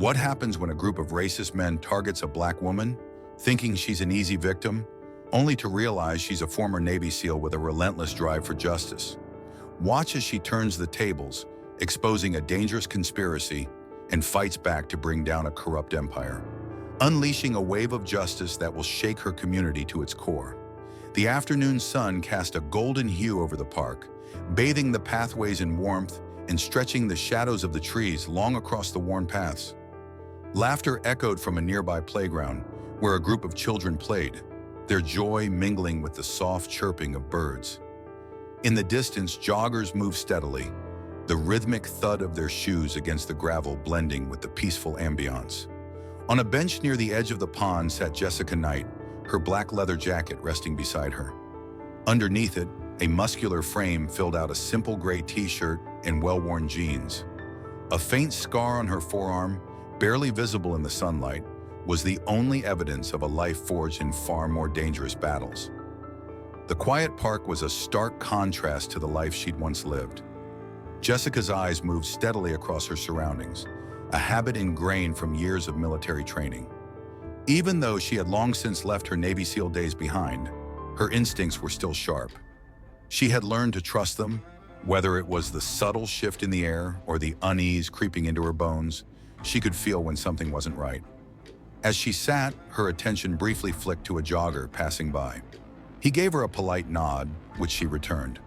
What happens when a group of racist men targets a black woman, thinking she's an easy victim, only to realize she's a former Navy SEAL with a relentless drive for justice? Watch as she turns the tables, exposing a dangerous conspiracy, and fights back to bring down a corrupt empire, unleashing a wave of justice that will shake her community to its core. The afternoon sun cast a golden hue over the park, bathing the pathways in warmth and stretching the shadows of the trees long across the worn paths. Laughter echoed from a nearby playground where a group of children played, their joy mingling with the soft chirping of birds. In the distance, joggers moved steadily, the rhythmic thud of their shoes against the gravel blending with the peaceful ambiance. On a bench near the edge of the pond sat Jessica Knight, her black leather jacket resting beside her. Underneath it, a muscular frame filled out a simple gray t-shirt and well-worn jeans. A faint scar on her forearm, barely visible in the sunlight, was the only evidence of a life forged in far more dangerous battles. The quiet park was a stark contrast to the life she'd once lived. Jessica's eyes moved steadily across her surroundings, a habit ingrained from years of military training. Even though she had long since left her Navy SEAL days behind, her instincts were still sharp. She had learned to trust them, whether it was the subtle shift in the air or the unease creeping into her bones. She could feel when something wasn't right. As she sat, her attention briefly flicked to a jogger passing by. He gave her a polite nod, which she returned.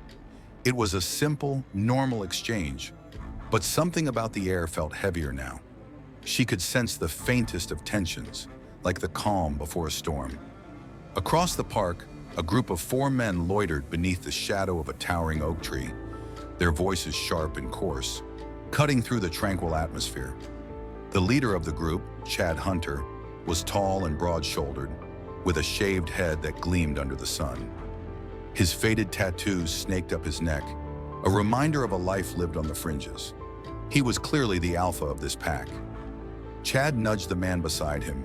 It was a simple, normal exchange, but something about the air felt heavier now. She could sense the faintest of tensions, like the calm before a storm. Across the park, a group of 4 men loitered beneath the shadow of a towering oak tree, their voices sharp and coarse, cutting through the tranquil atmosphere. The leader of the group, Chad Hunter, was tall and broad-shouldered, with a shaved head that gleamed under the sun. His faded tattoos snaked up his neck, a reminder of a life lived on the fringes. He was clearly the alpha of this pack. Chad nudged the man beside him,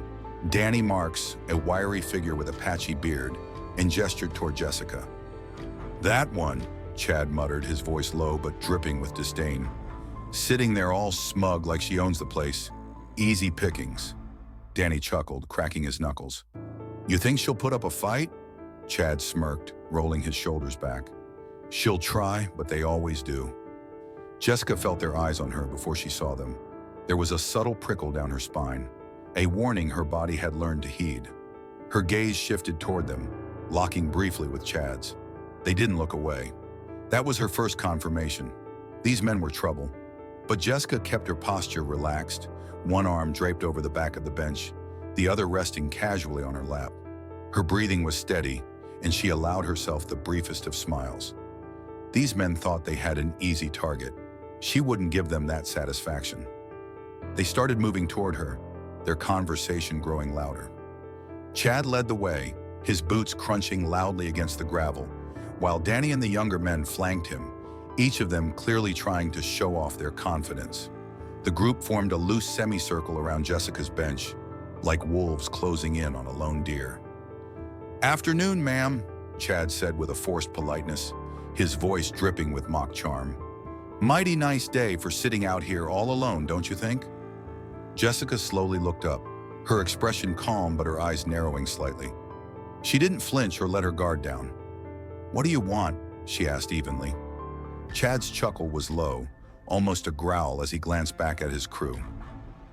Danny Marks, a wiry figure with a patchy beard, and gestured toward Jessica. "That one," Chad muttered, his voice low but dripping with disdain. "Sitting there all smug like she owns the place. Easy pickings." Danny chuckled, cracking his knuckles. "You think she'll put up a fight?" Chad smirked, rolling his shoulders back. "She'll try, but they always do." Jessica felt their eyes on her before she saw them. There was a subtle prickle down her spine, a warning her body had learned to heed. Her gaze shifted toward them, locking briefly with Chad's. They didn't look away. That was her first confirmation. These men were trouble. But Jessica kept her posture relaxed, one arm draped over the back of the bench, the other resting casually on her lap. Her breathing was steady, and she allowed herself the briefest of smiles. These men thought they had an easy target. She wouldn't give them that satisfaction. They started moving toward her, their conversation growing louder. Chad led the way, his boots crunching loudly against the gravel, while Danny and the younger men flanked him, each of them clearly trying to show off their confidence. The group formed a loose semicircle around Jessica's bench, like wolves closing in on a lone deer. "Afternoon, ma'am," Chad said with a forced politeness, his voice dripping with mock charm. "Mighty nice day for sitting out here all alone, don't you think?" Jessica slowly looked up, her expression calm but her eyes narrowing slightly. She didn't flinch or let her guard down. "What do you want?" she asked evenly. Chad's chuckle was low, almost a growl as he glanced back at his crew.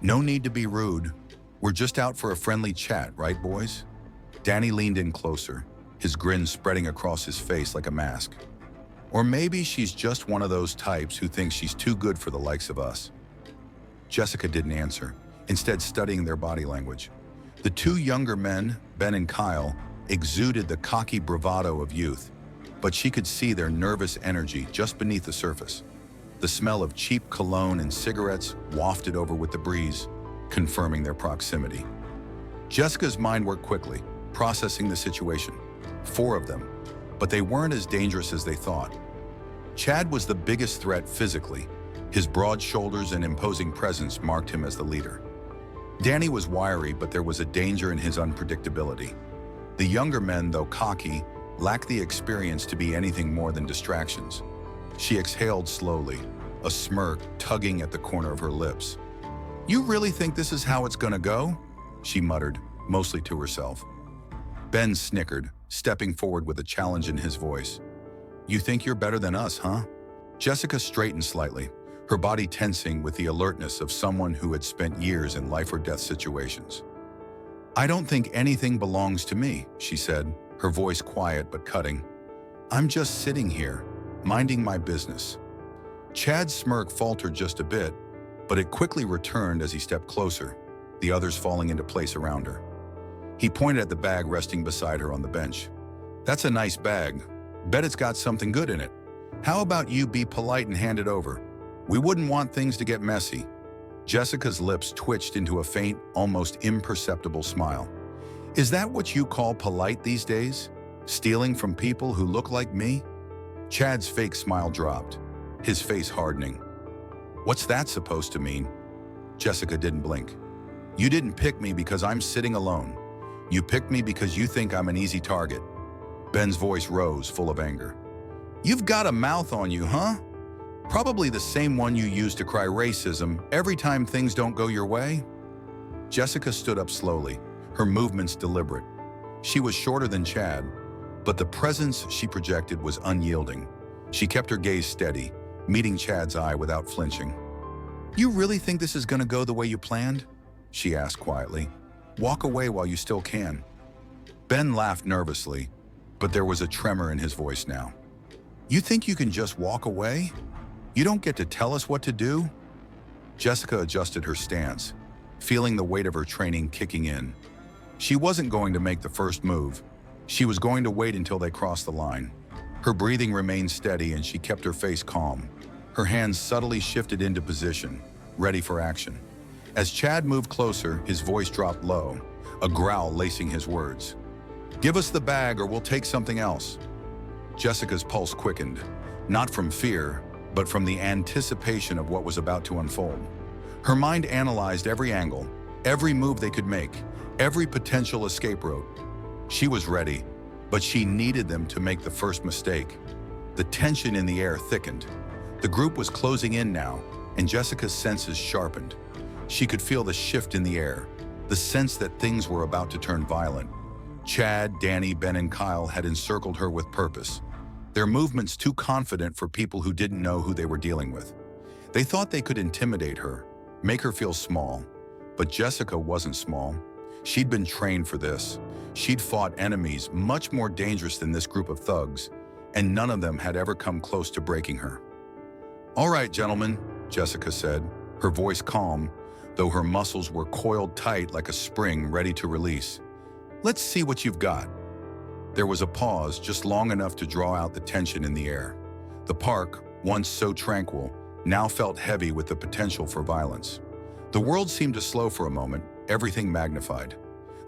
"No need to be rude. We're just out for a friendly chat, right, boys?" Danny leaned in closer, his grin spreading across his face like a mask. "Or maybe she's just one of those types who thinks she's too good for the likes of us." Jessica didn't answer, instead studying their body language. The 2 younger men, Ben and Kyle, exuded the cocky bravado of youth, but she could see their nervous energy just beneath the surface. The smell of cheap cologne and cigarettes wafted over with the breeze, confirming their proximity. Jessica's mind worked quickly, processing the situation. 4 of them, but they weren't as dangerous as they thought. Chad was the biggest threat physically. His broad shoulders and imposing presence marked him as the leader. Danny was wiry, but there was a danger in his unpredictability. The younger men, though cocky, lacked the experience to be anything more than distractions. She exhaled slowly, a smirk tugging at the corner of her lips. You really think this is how it's gonna go? She muttered, mostly to herself. Ben snickered, stepping forward with a challenge in his voice. You think you're better than us, huh? Jessica straightened slightly, her body tensing with the alertness of someone who had spent years in life or death situations. I don't think anything belongs to me, she said, her voice quiet but cutting. I'm just sitting here, minding my business. Chad's smirk faltered just a bit, but it quickly returned as he stepped closer, the others falling into place around her. He pointed at the bag resting beside her on the bench. That's a nice bag. Bet it's got something good in it. How about you be polite and hand it over? We wouldn't want things to get messy. Jessica's lips twitched into a faint, almost imperceptible smile. Is that what you call polite these days? Stealing from people who look like me? Chad's fake smile dropped, his face hardening. What's that supposed to mean? Jessica didn't blink. You didn't pick me because I'm sitting alone. You picked me because you think I'm an easy target. Ben's voice rose, full of anger. You've got a mouth on you, huh? Probably the same one you use to cry racism every time things don't go your way? Jessica stood up slowly, her movements deliberate. She was shorter than Chad, but the presence she projected was unyielding. She kept her gaze steady, meeting Chad's eye without flinching. You really think this is gonna go the way you planned? She asked quietly. Walk away while you still can. Ben laughed nervously, but there was a tremor in his voice now. You think you can just walk away? You don't get to tell us what to do? Jessica adjusted her stance, feeling the weight of her training kicking in. She wasn't going to make the first move. She was going to wait until they crossed the line. Her breathing remained steady and she kept her face calm. Her hands subtly shifted into position, ready for action. As Chad moved closer, his voice dropped low, a growl lacing his words. Give us the bag or we'll take something else. Jessica's pulse quickened, not from fear, but from the anticipation of what was about to unfold. Her mind analyzed every angle, every move they could make, every potential escape route. She was ready, but she needed them to make the first mistake. The tension in the air thickened. The group was closing in now, and Jessica's senses sharpened. She could feel the shift in the air, the sense that things were about to turn violent. Chad, Danny, Ben, and Kyle had encircled her with purpose, their movements too confident for people who didn't know who they were dealing with. They thought they could intimidate her, make her feel small. But Jessica wasn't small. She'd been trained for this. She'd fought enemies much more dangerous than this group of thugs, and none of them had ever come close to breaking her. All right, gentlemen, Jessica said, her voice calm, though her muscles were coiled tight like a spring ready to release. Let's see what you've got. There was a pause just long enough to draw out the tension in the air. The park, once so tranquil, now felt heavy with the potential for violence. The world seemed to slow for a moment, everything magnified.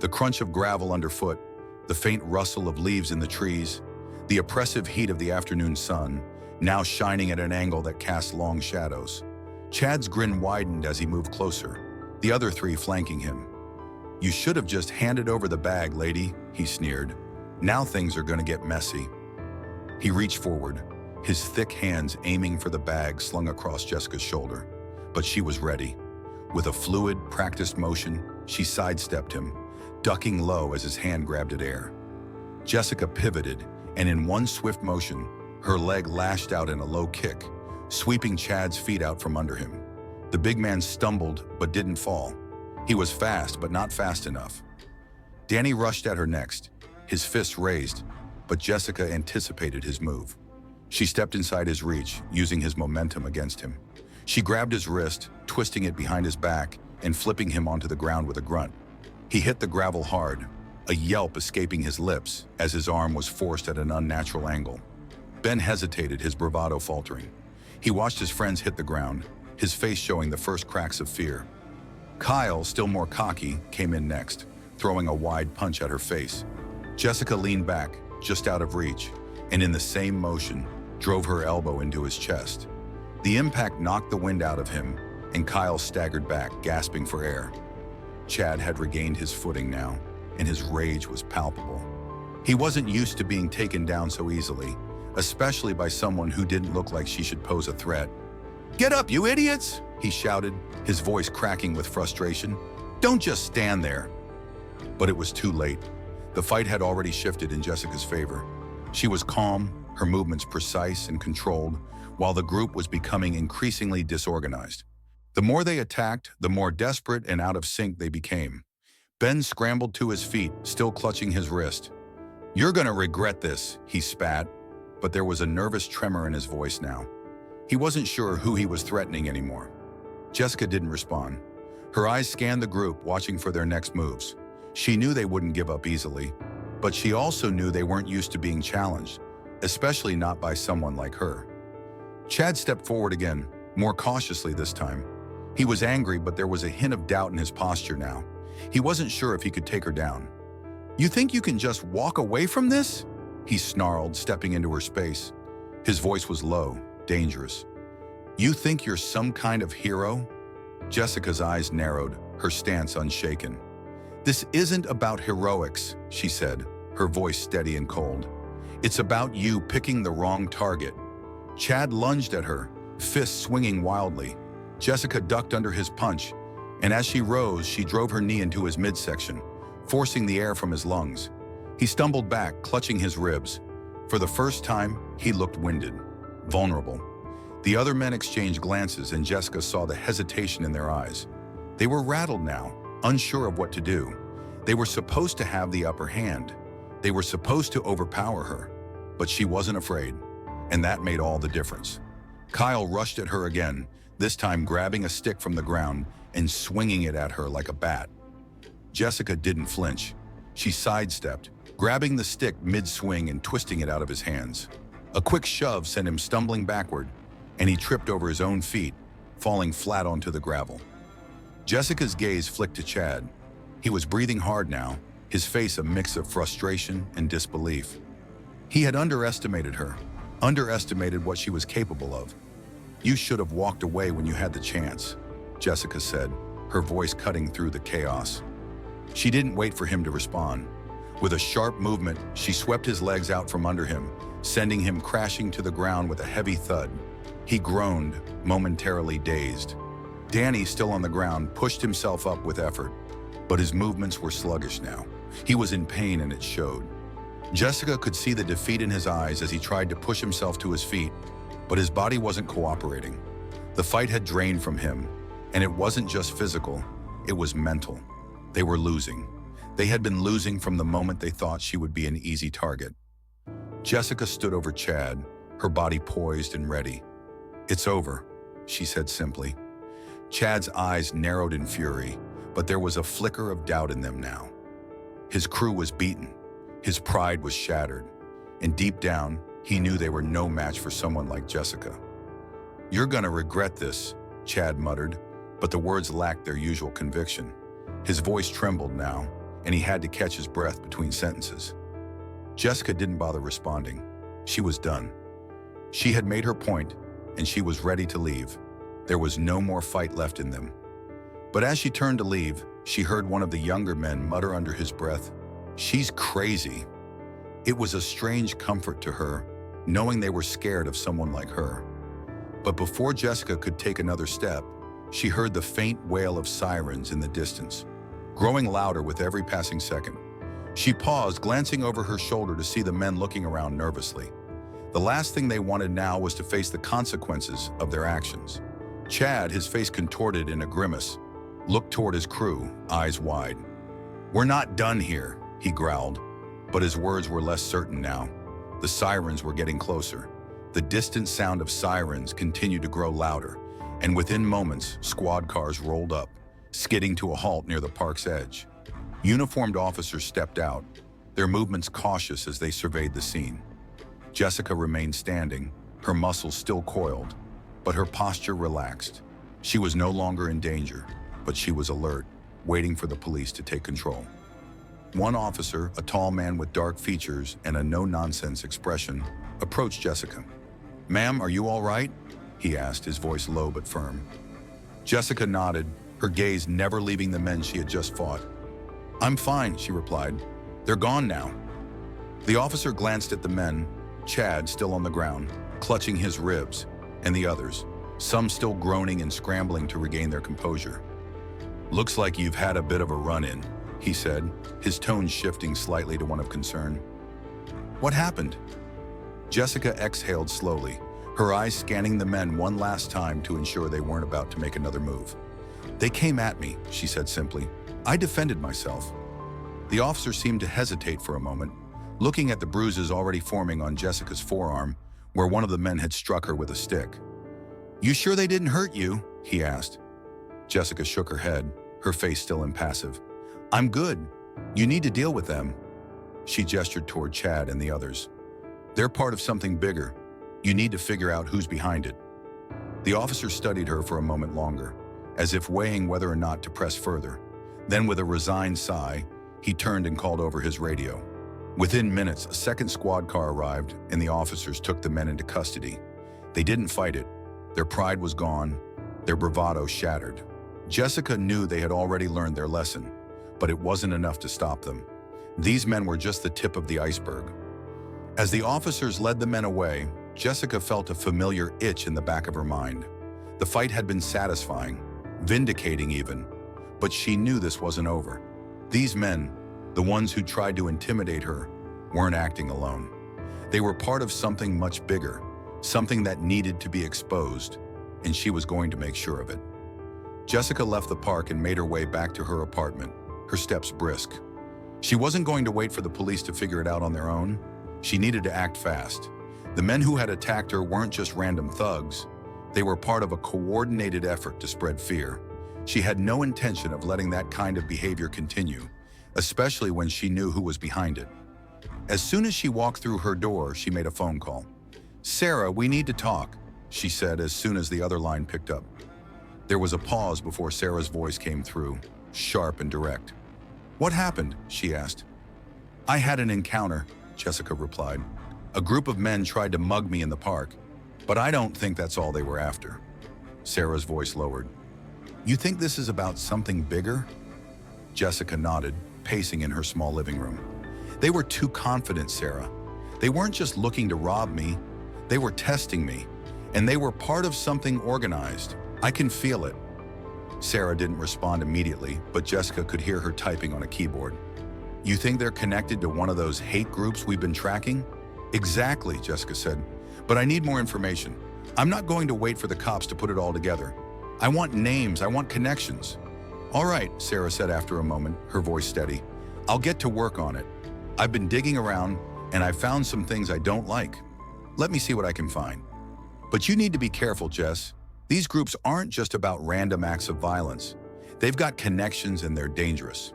The crunch of gravel underfoot, the faint rustle of leaves in the trees, the oppressive heat of the afternoon sun, now shining at an angle that cast long shadows. Chad's grin widened as he moved closer, the other three flanking him. You should have just handed over the bag, lady, he sneered. Now things are going to get messy. He reached forward, his thick hands aiming for the bag slung across Jessica's shoulder. But she was ready. With a fluid, practiced motion, she sidestepped him, ducking low as his hand grabbed at air. Jessica pivoted, and in one swift motion, her leg lashed out in a low kick, sweeping Chad's feet out from under him. The big man stumbled but didn't fall. He was fast but not fast enough. Danny rushed at her next, his fists raised, but Jessica anticipated his move. She stepped inside his reach, using his momentum against him. She grabbed his wrist, twisting it behind his back and flipping him onto the ground with a grunt. He hit the gravel hard, a yelp escaping his lips as his arm was forced at an unnatural angle. Ben hesitated, his bravado faltering. He watched his friends hit the ground, his face showing the first cracks of fear. Kyle, still more cocky, came in next, throwing a wide punch at her face. Jessica leaned back, just out of reach, and in the same motion, drove her elbow into his chest. The impact knocked the wind out of him, and Kyle staggered back, gasping for air. Chad had regained his footing now, and his rage was palpable. He wasn't used to being taken down so easily, especially by someone who didn't look like she should pose a threat. "Get up, you idiots!" he shouted, his voice cracking with frustration. "Don't just stand there." But it was too late. The fight had already shifted in Jessica's favor. She was calm, her movements precise and controlled, while the group was becoming increasingly disorganized. The more they attacked, the more desperate and out of sync they became. Ben scrambled to his feet, still clutching his wrist. "You're gonna regret this," he spat, but there was a nervous tremor in his voice now. He wasn't sure who he was threatening anymore. Jessica didn't respond. Her eyes scanned the group, watching for their next moves. She knew they wouldn't give up easily, but she also knew they weren't used to being challenged, especially not by someone like her. Chad stepped forward again, more cautiously this time. He was angry, but there was a hint of doubt in his posture now. He wasn't sure if he could take her down. "You think you can just walk away from this?" he snarled, stepping into her space. His voice was low, dangerous. "You think you're some kind of hero?" Jessica's eyes narrowed, her stance unshaken. "This isn't about heroics," she said, her voice steady and cold. "It's about you picking the wrong target." Chad lunged at her, fists swinging wildly. Jessica ducked under his punch, and as she rose, she drove her knee into his midsection, forcing the air from his lungs. He stumbled back, clutching his ribs. For the first time, he looked winded, vulnerable. The other men exchanged glances, and Jessica saw the hesitation in their eyes. They were rattled now, unsure of what to do. They were supposed to have the upper hand. They were supposed to overpower her, but she wasn't afraid, and that made all the difference. Kyle rushed at her again, this time grabbing a stick from the ground and swinging it at her like a bat. Jessica didn't flinch. She sidestepped, grabbing the stick mid-swing and twisting it out of his hands. A quick shove sent him stumbling backward, and he tripped over his own feet, falling flat onto the gravel. Jessica's gaze flicked to Chad. He was breathing hard now, his face a mix of frustration and disbelief. He had underestimated her, underestimated what she was capable of. "You should have walked away when you had the chance," Jessica said, her voice cutting through the chaos. She didn't wait for him to respond. With a sharp movement, she swept his legs out from under him, sending him crashing to the ground with a heavy thud. He groaned, momentarily dazed. Danny, still on the ground, pushed himself up with effort, but his movements were sluggish now. He was in pain, and it showed. Jessica could see the defeat in his eyes as he tried to push himself to his feet, but his body wasn't cooperating. The fight had drained from him, and it wasn't just physical, it was mental. They were losing. They had been losing from the moment they thought she would be an easy target. Jessica stood over Chad, her body poised and ready. "It's over," she said simply. Chad's eyes narrowed in fury, but there was a flicker of doubt in them now. His crew was beaten. His pride was shattered. And deep down, he knew they were no match for someone like Jessica. "You're gonna regret this," Chad muttered, but the words lacked their usual conviction. His voice trembled now, and he had to catch his breath between sentences. Jessica didn't bother responding. She was done. She had made her point, and she was ready to leave. There was no more fight left in them. But as she turned to leave, she heard one of the younger men mutter under his breath, "She's crazy." It was a strange comfort to her, knowing they were scared of someone like her. But before Jessica could take another step, she heard the faint wail of sirens in the distance, growing louder with every passing second. She paused, glancing over her shoulder to see the men looking around nervously. The last thing they wanted now was to face the consequences of their actions. Chad, his face contorted in a grimace, looked toward his crew, eyes wide. "We're not done here," he growled, but his words were less certain now. The sirens were getting closer. The distant sound of sirens continued to grow louder, and within moments, squad cars rolled up, skidding to a halt near the park's edge. Uniformed officers stepped out, their movements cautious as they surveyed the scene. Jessica remained standing, her muscles still coiled, but her posture relaxed. She was no longer in danger, but she was alert, waiting for the police to take control. One officer, a tall man with dark features and a no-nonsense expression, approached Jessica. "Ma'am, are you all right?" he asked, his voice low but firm. Jessica nodded, her gaze never leaving the men she had just fought. "I'm fine," she replied. "They're gone now." The officer glanced at the men, Chad still on the ground, clutching his ribs, and the others. some still groaning and scrambling to regain their composure. "Looks like you've had a bit of a run-in," he said, his tone shifting slightly to one of concern. "What happened?" Jessica exhaled slowly, her eyes scanning the men one last time to ensure they weren't about to make another move. "They came at me," she said simply. "I defended myself." The officer seemed to hesitate for a moment, looking at the bruises already forming on Jessica's forearm, where one of the men had struck her with a stick. "You sure they didn't hurt you?" he asked. Jessica shook her head, her face still impassive. "I'm good. You need to deal with them." She gestured toward Chad and the others. "They're part of something bigger. You need to figure out who's behind it." The officer studied her for a moment longer, as if weighing whether or not to press further. Then, with a resigned sigh, he turned and called over his radio. Within minutes, a second squad car arrived, and the officers took the men into custody. They didn't fight it. Their pride was gone, their bravado shattered. Jessica knew they had already learned their lesson, but it wasn't enough to stop them. These men were just the tip of the iceberg. As the officers led the men away, Jessica felt a familiar itch in the back of her mind. The fight had been satisfying, vindicating even, but she knew this wasn't over. These men, the ones who tried to intimidate her, weren't acting alone. They were part of something much bigger, something that needed to be exposed, and she was going to make sure of it. Jessica left the park and made her way back to her apartment, her steps brisk. She wasn't going to wait for the police to figure it out on their own. She needed to act fast. The men who had attacked her weren't just random thugs. They were part of a coordinated effort to spread fear. She had no intention of letting that kind of behavior continue, especially when she knew who was behind it. As soon as she walked through her door, she made a phone call. "Sarah, we need to talk," she said as soon as the other line picked up. There was a pause before Sarah's voice came through, sharp and direct. "What happened?" she asked. "I had an encounter," Jessica replied. "A group of men tried to mug me in the park, but I don't think that's all they were after." Sarah's voice lowered. "You think this is about something bigger?" Jessica nodded, pacing in her small living room. "They were too confident, Sarah. They weren't just looking to rob me. They were testing me, and they were part of something organized. I can feel it." Sarah didn't respond immediately, but Jessica could hear her typing on a keyboard. "You think they're connected to one of those hate groups we've been tracking?" "Exactly," Jessica said. "But I need more information. I'm not going to wait for the cops to put it all together. I want names, I want connections." "All right," Sarah said after a moment, her voice steady. "I'll get to work on it. I've been digging around, and I've found some things I don't like. Let me see what I can find. But you need to be careful, Jess. These groups aren't just about random acts of violence. They've got connections and they're dangerous."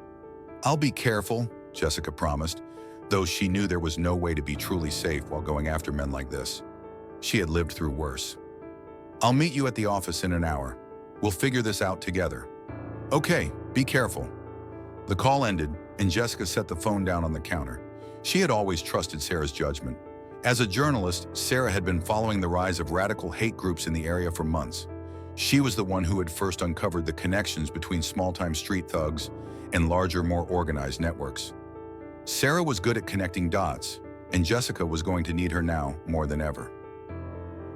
"I'll be careful," Jessica promised, though she knew there was no way to be truly safe while going after men like this. She had lived through worse. "I'll meet you at the office in an hour. We'll figure this out together." "Okay, be careful." The call ended, and Jessica set the phone down on the counter. She had always trusted Sarah's judgment. As a journalist, Sarah had been following the rise of radical hate groups in the area for months. She was the one who had first uncovered the connections between small-time street thugs and larger, more organized networks. Sarah was good at connecting dots, and Jessica was going to need her now more than ever.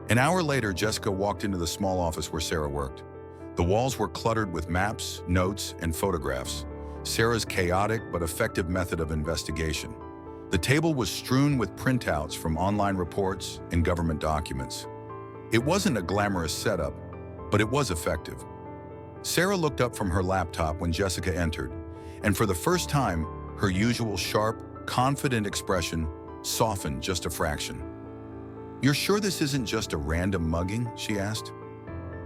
An hour later, Jessica walked into the small office where Sarah worked. The walls were cluttered with maps, notes, and photographs, Sarah's chaotic but effective method of investigation. The table was strewn with printouts from online reports and government documents. It wasn't a glamorous setup, but it was effective. Sarah looked up from her laptop when Jessica entered, and for the first time, her usual sharp, confident expression softened just a fraction. "You're sure this isn't just a random mugging?" she asked.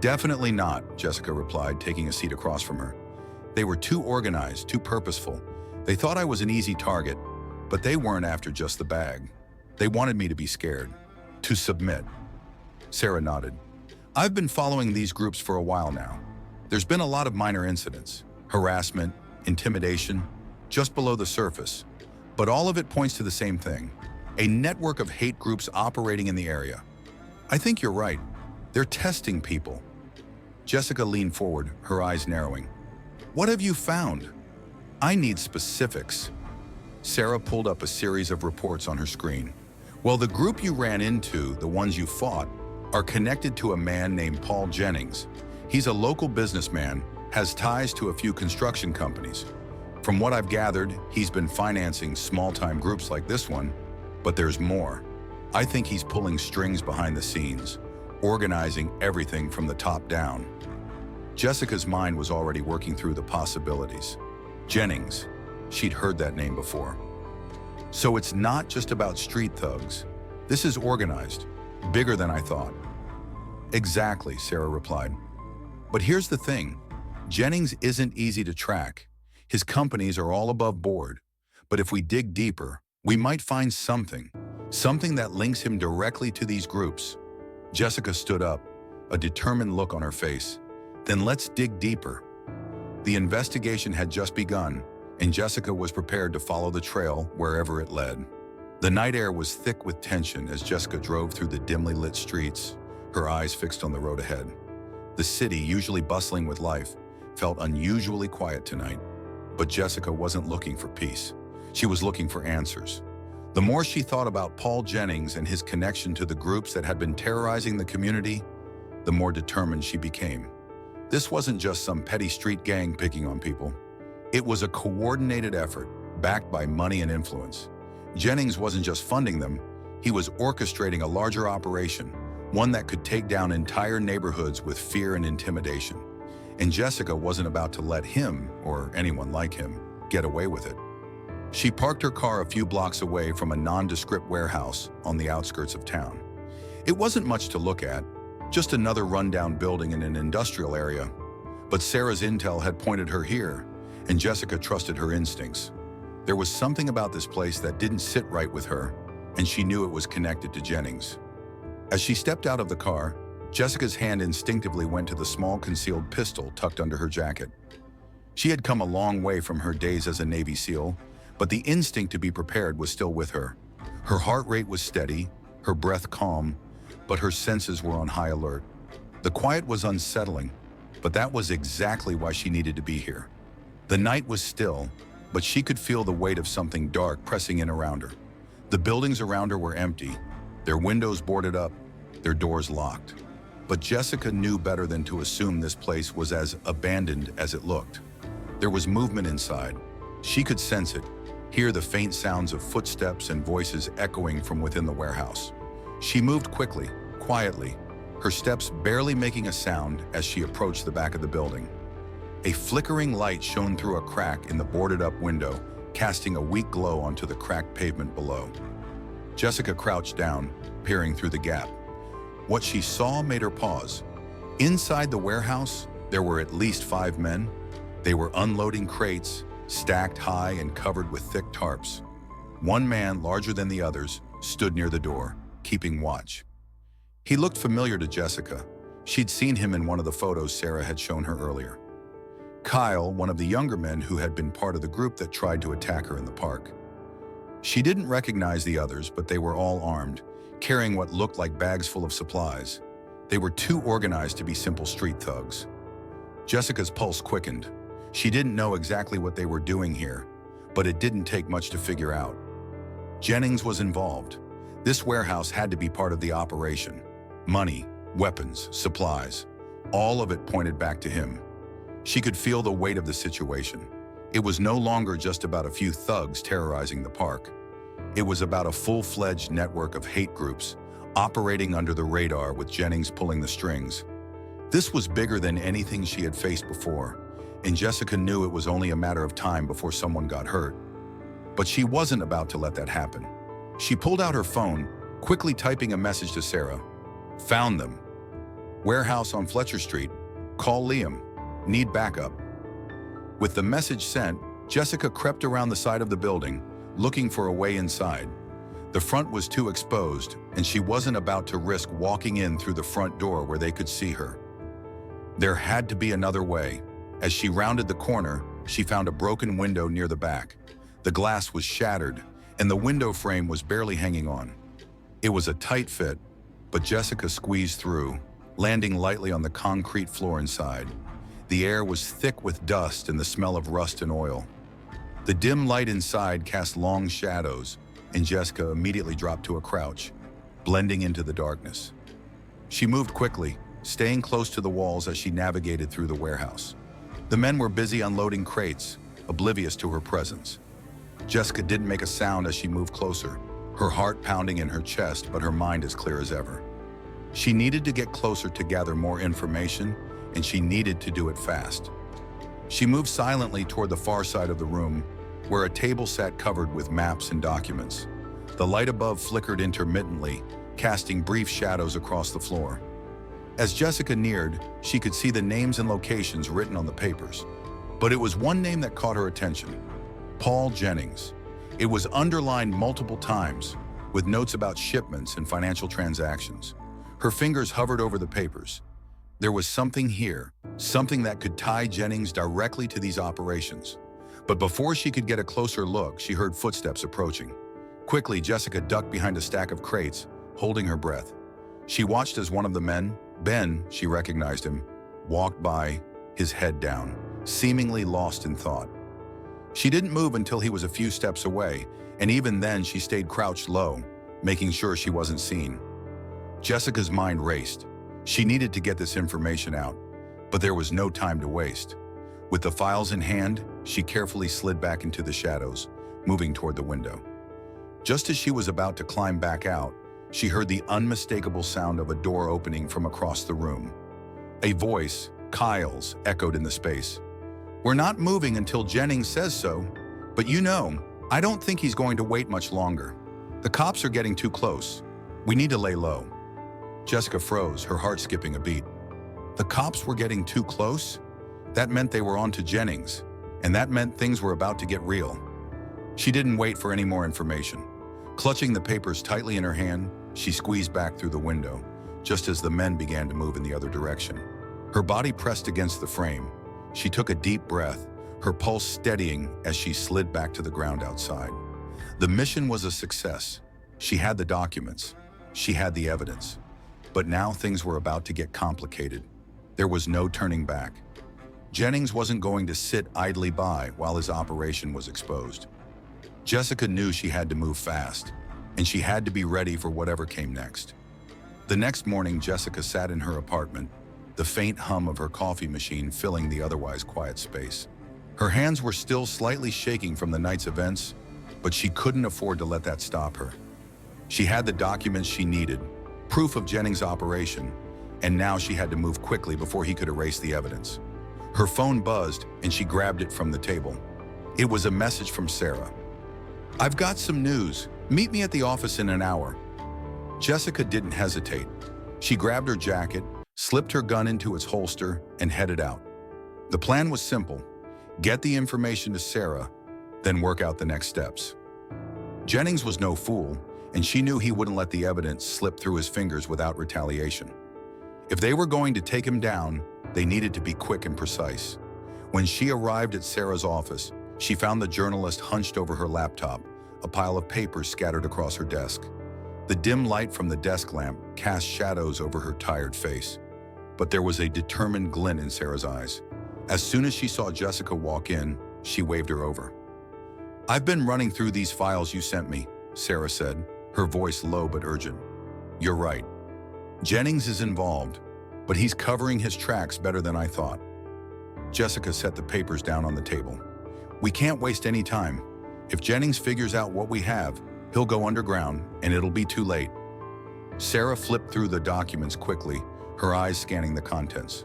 "Definitely not," Jessica replied, taking a seat across from her. "They were too organized, too purposeful. They thought I was an easy target, but they weren't after just the bag. They wanted me to be scared, to submit." Sarah nodded. "I've been following these groups for a while now. There's been a lot of minor incidents, harassment, intimidation, just below the surface. But all of it points to the same thing, a network of hate groups operating in the area. I think you're right. They're testing people." Jessica leaned forward, her eyes narrowing. "What have you found?" "I need specifics." Sarah pulled up a series of reports on her screen. "Well, the group you ran into, the ones you fought, are connected to a man named Paul Jennings. He's a local businessman, has ties to a few construction companies. From what I've gathered, he's been financing small-time groups like this one, but there's more. I think he's pulling strings behind the scenes, organizing everything from the top down. Jessica's mind was already working through the possibilities. Jennings, she'd heard that name before. So it's not just about street thugs. This is organized, bigger than I thought. Exactly, Sarah replied. But here's the thing, Jennings isn't easy to track. His companies are all above board. But if we dig deeper, we might find something that links him directly to these groups. Jessica stood up, a determined look on her face. Then let's dig deeper. The investigation had just begun, and Jessica was prepared to follow the trail wherever it led. The night air was thick with tension as Jessica drove through the dimly lit streets, her eyes fixed on the road ahead. The city, usually bustling with life, felt unusually quiet tonight. But Jessica wasn't looking for peace. She was looking for answers. The more she thought about Paul Jennings and his connection to the groups that had been terrorizing the community, the more determined she became. This wasn't just some petty street gang picking on people. It was a coordinated effort, backed by money and influence. Jennings wasn't just funding them, he was orchestrating a larger operation, one that could take down entire neighborhoods with fear and intimidation. And Jessica wasn't about to let him, or anyone like him, get away with it. She parked her car a few blocks away from a nondescript warehouse on the outskirts of town. It wasn't much to look at, just another rundown building in an industrial area. But Sarah's intel had pointed her here, and Jessica trusted her instincts. There was something about this place that didn't sit right with her, and she knew it was connected to Jennings. As she stepped out of the car, Jessica's hand instinctively went to the small concealed pistol tucked under her jacket. She had come a long way from her days as a Navy SEAL, but the instinct to be prepared was still with her. Her heart rate was steady, her breath calm, but her senses were on high alert. The quiet was unsettling, but that was exactly why she needed to be here. The night was still, but she could feel the weight of something dark pressing in around her. The buildings around her were empty, their windows boarded up, their doors locked. But Jessica knew better than to assume this place was as abandoned as it looked. There was movement inside. She could sense it, hear the faint sounds of footsteps and voices echoing from within the warehouse. She moved quickly, quietly, her steps barely making a sound as she approached the back of the building. A flickering light shone through a crack in the boarded-up window, casting a weak glow onto the cracked pavement below. Jessica crouched down, peering through the gap. What she saw made her pause. Inside the warehouse, there were at least 5 men. They were unloading crates, stacked high and covered with thick tarps. One man, larger than the others, stood near the door, keeping watch. He looked familiar to Jessica. She'd seen him in one of the photos Sarah had shown her earlier. Kyle, one of the younger men who had been part of the group that tried to attack her in the park. She didn't recognize the others, but they were all armed, carrying what looked like bags full of supplies. They were too organized to be simple street thugs. Jessica's pulse quickened. She didn't know exactly what they were doing here, but it didn't take much to figure out. Jennings was involved. This warehouse had to be part of the operation. Money, weapons, supplies, all of it pointed back to him. She could feel the weight of the situation. It was no longer just about a few thugs terrorizing the park. It was about a full-fledged network of hate groups, operating under the radar with Jennings pulling the strings. This was bigger than anything she had faced before, and Jessica knew it was only a matter of time before someone got hurt. But she wasn't about to let that happen. She pulled out her phone, quickly typing a message to Sarah. Found them. Warehouse on Fletcher Street. Call Liam. Need backup. With the message sent, Jessica crept around the side of the building, looking for a way inside. The front was too exposed, and she wasn't about to risk walking in through the front door where they could see her. There had to be another way. As she rounded the corner, she found a broken window near the back. The glass was shattered, and the window frame was barely hanging on. It was a tight fit, but Jessica squeezed through, landing lightly on the concrete floor inside. The air was thick with dust and the smell of rust and oil. The dim light inside cast long shadows, and Jessica immediately dropped to a crouch, blending into the darkness. She moved quickly, staying close to the walls as she navigated through the warehouse. The men were busy unloading crates, oblivious to her presence. Jessica didn't make a sound as she moved closer, her heart pounding in her chest, but her mind as clear as ever. She needed to get closer to gather more information, and she needed to do it fast. She moved silently toward the far side of the room, where a table sat covered with maps and documents. The light above flickered intermittently, casting brief shadows across the floor. As Jessica neared, she could see the names and locations written on the papers. But it was one name that caught her attention: Paul Jennings. It was underlined multiple times, with notes about shipments and financial transactions. Her fingers hovered over the papers. There was something here, something that could tie Jennings directly to these operations. But before she could get a closer look, she heard footsteps approaching. Quickly, Jessica ducked behind a stack of crates, holding her breath. She watched as one of the men, Ben, she recognized him, walked by, his head down, seemingly lost in thought. She didn't move until he was a few steps away, and even then she stayed crouched low, making sure she wasn't seen. Jessica's mind raced. She needed to get this information out, but there was no time to waste. With the files in hand, she carefully slid back into the shadows, moving toward the window. Just as she was about to climb back out, she heard the unmistakable sound of a door opening from across the room. A voice, Kyle's, echoed in the space. "We're not moving until Jennings says so, but I don't think he's going to wait much longer. The cops are getting too close. We need to lay low." Jessica froze, her heart skipping a beat. The cops were getting too close? That meant they were on to Jennings, and that meant things were about to get real. She didn't wait for any more information. Clutching the papers tightly in her hand, she squeezed back through the window, just as the men began to move in the other direction. Her body pressed against the frame. She took a deep breath, her pulse steadying as she slid back to the ground outside. The mission was a success. She had the documents. She had the evidence. But now things were about to get complicated. There was no turning back. Jennings wasn't going to sit idly by while his operation was exposed. Jessica knew she had to move fast, and she had to be ready for whatever came next. The next morning, Jessica sat in her apartment, the faint hum of her coffee machine filling the otherwise quiet space. Her hands were still slightly shaking from the night's events, but she couldn't afford to let that stop her. She had the documents she needed, proof of Jennings' operation, and now she had to move quickly before he could erase the evidence. Her phone buzzed, and she grabbed it from the table. It was a message from Sarah. "I've got some news. Meet me at the office in an hour." Jessica didn't hesitate. She grabbed her jacket, slipped her gun into its holster, and headed out. The plan was simple: get the information to Sarah, then work out the next steps. Jennings was no fool, and she knew he wouldn't let the evidence slip through his fingers without retaliation. If they were going to take him down, they needed to be quick and precise. When she arrived at Sarah's office, she found the journalist hunched over her laptop, a pile of papers scattered across her desk. The dim light from the desk lamp cast shadows over her tired face, but there was a determined glint in Sarah's eyes. As soon as she saw Jessica walk in, she waved her over. "I've been running through these files you sent me," Sarah said, her voice low but urgent. "You're right. Jennings is involved, but he's covering his tracks better than I thought." Jessica set the papers down on the table. "We can't waste any time. If Jennings figures out what we have, he'll go underground, and it'll be too late." Sarah flipped through the documents quickly, her eyes scanning the contents.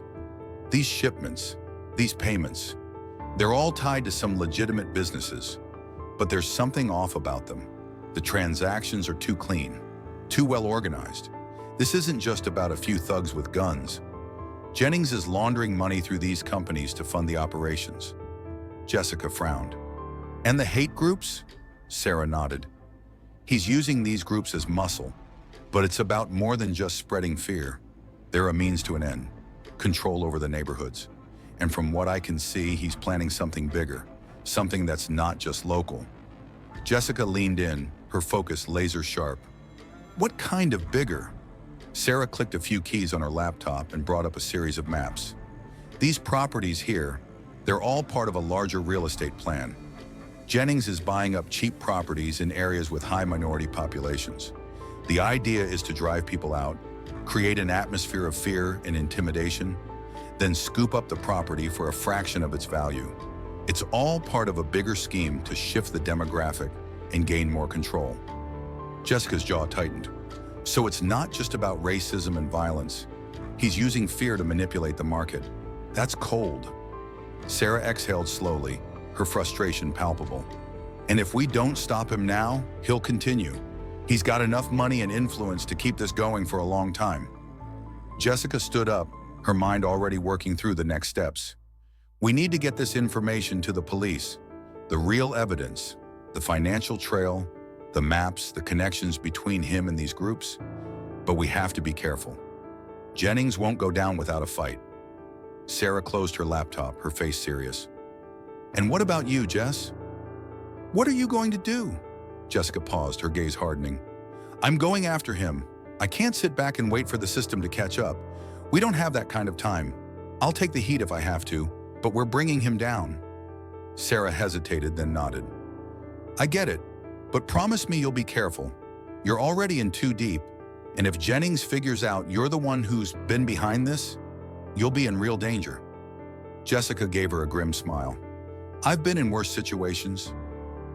These shipments, these payments, they're all tied to some legitimate businesses, but there's something off about them. The transactions are too clean, too well organized. This isn't just about a few thugs with guns. Jennings is laundering money through these companies to fund the operations. Jessica frowned. "And the hate groups?" Sarah nodded. "He's using these groups as muscle, but it's about more than just spreading fear. They're a means to an end, control over the neighborhoods. And from what I can see, he's planning something bigger, something that's not just local." Jessica leaned in, her focus laser sharp. "What kind of bigger?" Sarah clicked a few keys on her laptop and brought up a series of maps. "These properties here, they're all part of a larger real estate plan. Jennings is buying up cheap properties in areas with high minority populations. The idea is to drive people out, create an atmosphere of fear and intimidation, then scoop up the property for a fraction of its value. It's all part of a bigger scheme to shift the demographic and gain more control. Jessica's jaw tightened. So it's not just about racism and violence. He's using fear to manipulate the market. That's cold. Sarah exhaled slowly, her frustration palpable. And if we don't stop him now, he'll continue. He's got enough money and influence to keep this going for a long time. Jessica stood up, her mind already working through the next steps. We need to get this information to the police. The real evidence, the financial trail, the maps, the connections between him and these groups. But we have to be careful. Jennings won't go down without a fight. Sarah closed her laptop, her face serious. And what about you, Jess? What are you going to do? Jessica paused, her gaze hardening. I'm going after him. I can't sit back and wait for the system to catch up. We don't have that kind of time. I'll take the heat if I have to, but we're bringing him down. Sarah hesitated, then nodded. I get it, but promise me you'll be careful. You're already in too deep, and if Jennings figures out you're the one who's been behind this, you'll be in real danger. Jessica gave her a grim smile. I've been in worse situations.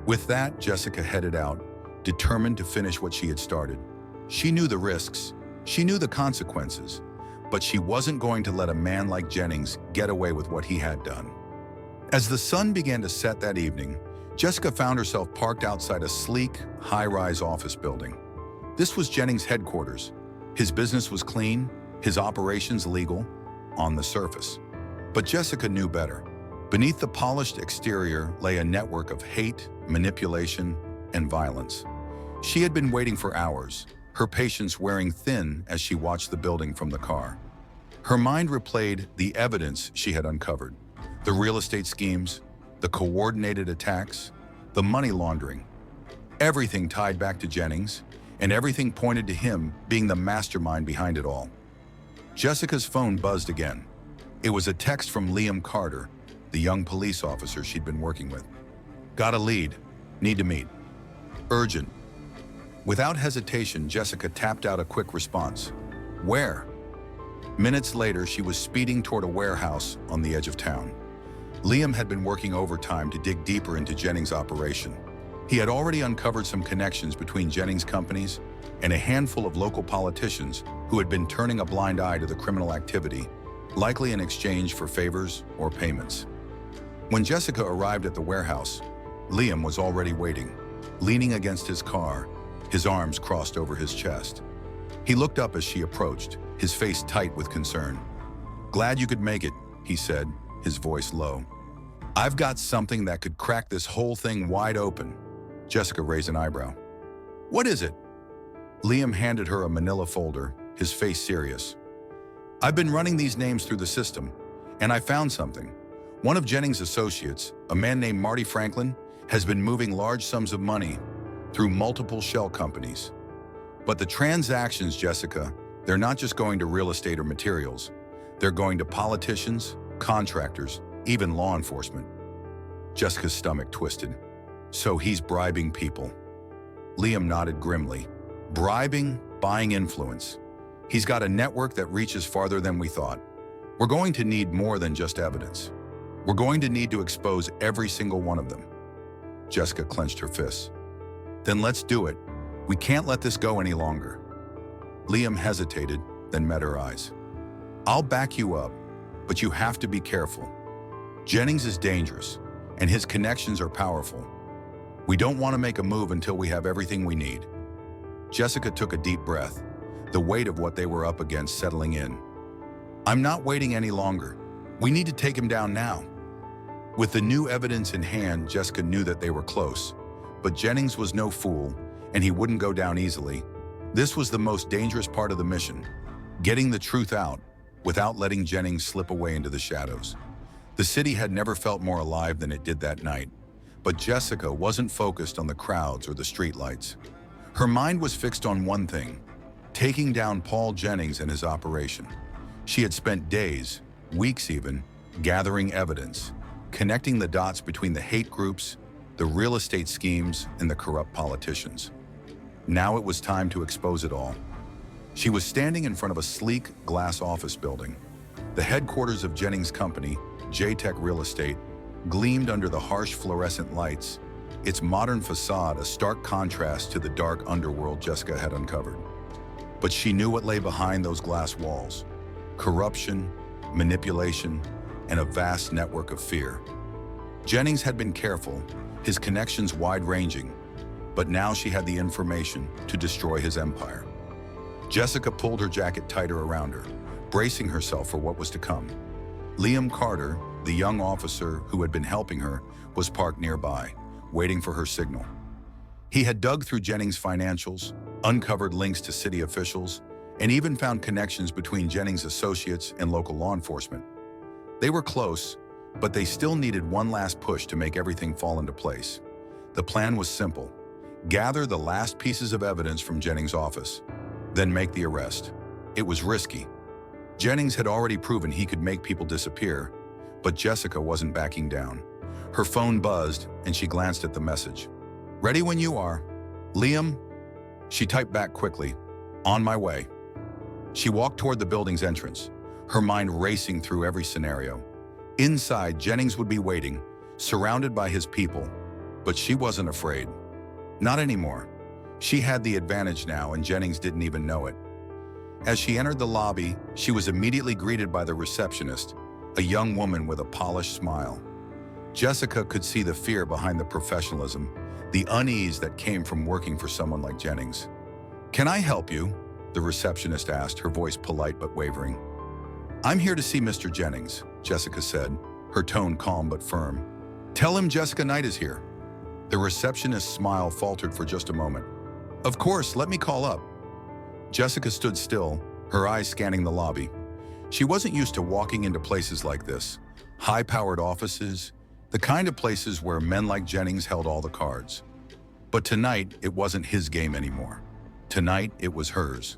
With that, Jessica headed out, determined to finish what she had started. She knew the risks, she knew the consequences, but she wasn't going to let a man like Jennings get away with what he had done. As the sun began to set that evening, Jessica found herself parked outside a sleek, high-rise office building. This was Jennings' headquarters. His business was clean, his operations legal, on the surface. But Jessica knew better. Beneath the polished exterior lay a network of hate, manipulation, and violence. She had been waiting for hours, her patience wearing thin as she watched the building from the car. Her mind replayed the evidence she had uncovered. The real estate schemes, the coordinated attacks, the money laundering. Everything tied back to Jennings, and everything pointed to him being the mastermind behind it all. Jessica's phone buzzed again. It was a text from Liam Carter, the young police officer she'd been working with. Got a lead. Need to meet. Urgent. Without hesitation, Jessica tapped out a quick response. Where? Minutes later, she was speeding toward a warehouse on the edge of town. Liam had been working overtime to dig deeper into Jennings' operation. He had already uncovered some connections between Jennings' companies and a handful of local politicians who had been turning a blind eye to the criminal activity, likely in exchange for favors or payments. When Jessica arrived at the warehouse, Liam was already waiting, leaning against his car, his arms crossed over his chest. He looked up as she approached, his face tight with concern. Glad you could make it, he said, his voice low. I've got something that could crack this whole thing wide open. Jessica raised an eyebrow. What is it? Liam handed her a manila folder, his face serious. I've been running these names through the system, and I found something. One of Jennings' associates, a man named Marty Franklin, has been moving large sums of money through multiple shell companies. But the transactions, Jessica, they're not just going to real estate or materials. They're going to politicians, contractors, even law enforcement. Jessica's stomach twisted. So he's bribing people. Liam nodded grimly. Bribing, buying influence. He's got a network that reaches farther than we thought. We're going to need more than just evidence. We're going to need to expose every single one of them. Jessica clenched her fists. Then let's do it. We can't let this go any longer. Liam hesitated, then met her eyes. I'll back you up, but you have to be careful. Jennings is dangerous, and his connections are powerful. We don't want to make a move until we have everything we need. Jessica took a deep breath, the weight of what they were up against settling in. I'm not waiting any longer. We need to take him down now. With the new evidence in hand, Jessica knew that they were close, but Jennings was no fool, and he wouldn't go down easily. This was the most dangerous part of the mission, getting the truth out without letting Jennings slip away into the shadows. The city had never felt more alive than it did that night, but Jessica wasn't focused on the crowds or the streetlights. Her mind was fixed on one thing, taking down Paul Jennings and his operation. She had spent days, weeks even, gathering evidence, connecting the dots between the hate groups, the real estate schemes, and the corrupt politicians. Now it was time to expose it all. She was standing in front of a sleek glass office building. The headquarters of Jennings' company, J-Tech Real Estate, gleamed under the harsh fluorescent lights, its modern facade a stark contrast to the dark underworld Jessica had uncovered. But she knew what lay behind those glass walls: corruption, manipulation, and a vast network of fear. Jennings had been careful, his connections wide-ranging, but now she had the information to destroy his empire. Jessica pulled her jacket tighter around her, bracing herself for what was to come. Liam Carter, the young officer who had been helping her, was parked nearby, waiting for her signal. He had dug through Jennings' financials, uncovered links to city officials, and even found connections between Jennings' associates and local law enforcement. They were close, but they still needed one last push to make everything fall into place. The plan was simple: gather the last pieces of evidence from Jennings' office, then make the arrest. It was risky. Jennings had already proven he could make people disappear, but Jessica wasn't backing down. Her phone buzzed, and she glanced at the message. "Ready when you are. Liam?" She typed back quickly, "On my way." She walked toward the building's entrance, her mind racing through every scenario. Inside, Jennings would be waiting, surrounded by his people, but she wasn't afraid. Not anymore. She had the advantage now, and Jennings didn't even know it. As she entered the lobby, she was immediately greeted by the receptionist, a young woman with a polished smile. Jessica could see the fear behind the professionalism, the unease that came from working for someone like Jennings. "Can I help you?" the receptionist asked, her voice polite but wavering. "I'm here to see Mr. Jennings," Jessica said, her tone calm but firm. "Tell him Jessica Knight is here." The receptionist's smile faltered for just a moment. "Of course, let me call up." Jessica stood still, her eyes scanning the lobby. She wasn't used to walking into places like this, high-powered offices, the kind of places where men like Jennings held all the cards. But tonight, it wasn't his game anymore. Tonight, it was hers.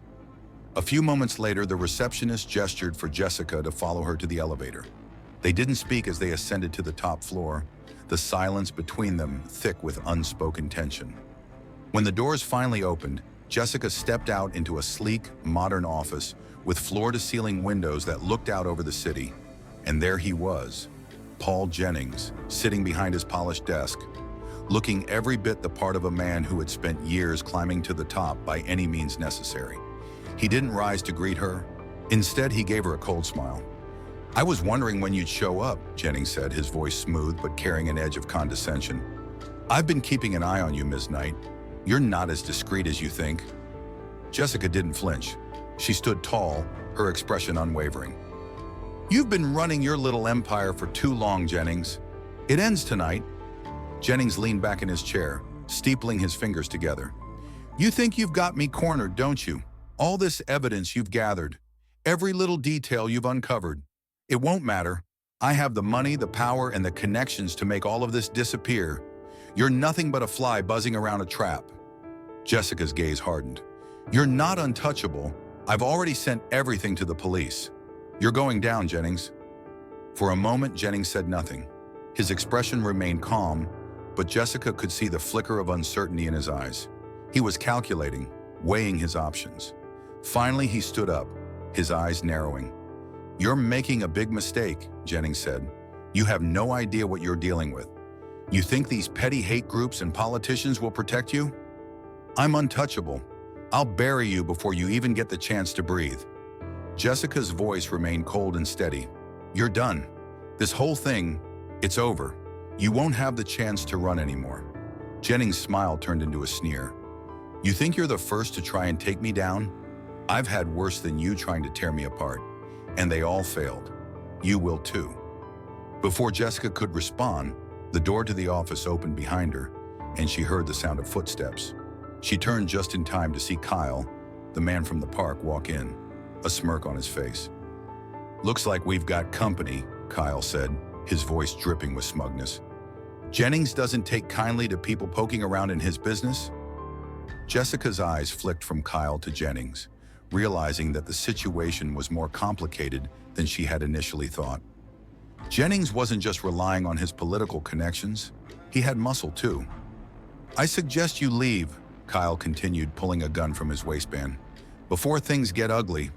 A few moments later, the receptionist gestured for Jessica to follow her to the elevator. They didn't speak as they ascended to the top floor, the silence between them thick with unspoken tension. When the doors finally opened, Jessica stepped out into a sleek, modern office with floor-to-ceiling windows that looked out over the city. And there he was, Paul Jennings, sitting behind his polished desk, looking every bit the part of a man who had spent years climbing to the top by any means necessary. He didn't rise to greet her. Instead, he gave her a cold smile. "I was wondering when you'd show up," Jennings said, his voice smooth but carrying an edge of condescension. "I've been keeping an eye on you, Ms. Knight. You're not as discreet as you think." Jessica didn't flinch. She stood tall, her expression unwavering. "You've been running your little empire for too long, Jennings. It ends tonight." Jennings leaned back in his chair, steepling his fingers together. "You think you've got me cornered, don't you? All this evidence you've gathered, every little detail you've uncovered. It won't matter. I have the money, the power, and the connections to make all of this disappear. You're nothing but a fly buzzing around a trap." Jessica's gaze hardened. "You're not untouchable. I've already sent everything to the police. You're going down, Jennings." For a moment, Jennings said nothing. His expression remained calm, but Jessica could see the flicker of uncertainty in his eyes. He was calculating, weighing his options. Finally, he stood up, his eyes narrowing. "You're making a big mistake," Jennings said. "You have no idea what you're dealing with. You think these petty hate groups and politicians will protect you? I'm untouchable. I'll bury you before you even get the chance to breathe." Jessica's voice remained cold and steady. "You're done. This whole thing, it's over. You won't have the chance to run anymore." Jennings' smile turned into a sneer. "You think you're the first to try and take me down? I've had worse than you trying to tear me apart, and they all failed. You will too." Before Jessica could respond, the door to the office opened behind her, and she heard the sound of footsteps. She turned just in time to see Kyle, the man from the park, walk in, a smirk on his face. "Looks like we've got company," Kyle said, his voice dripping with smugness. "Jennings doesn't take kindly to people poking around in his business?" Jessica's eyes flicked from Kyle to Jennings, realizing that the situation was more complicated than she had initially thought. Jennings wasn't just relying on his political connections, he had muscle too. "I suggest you leave," Kyle continued, pulling a gun from his waistband. Before things get ugly,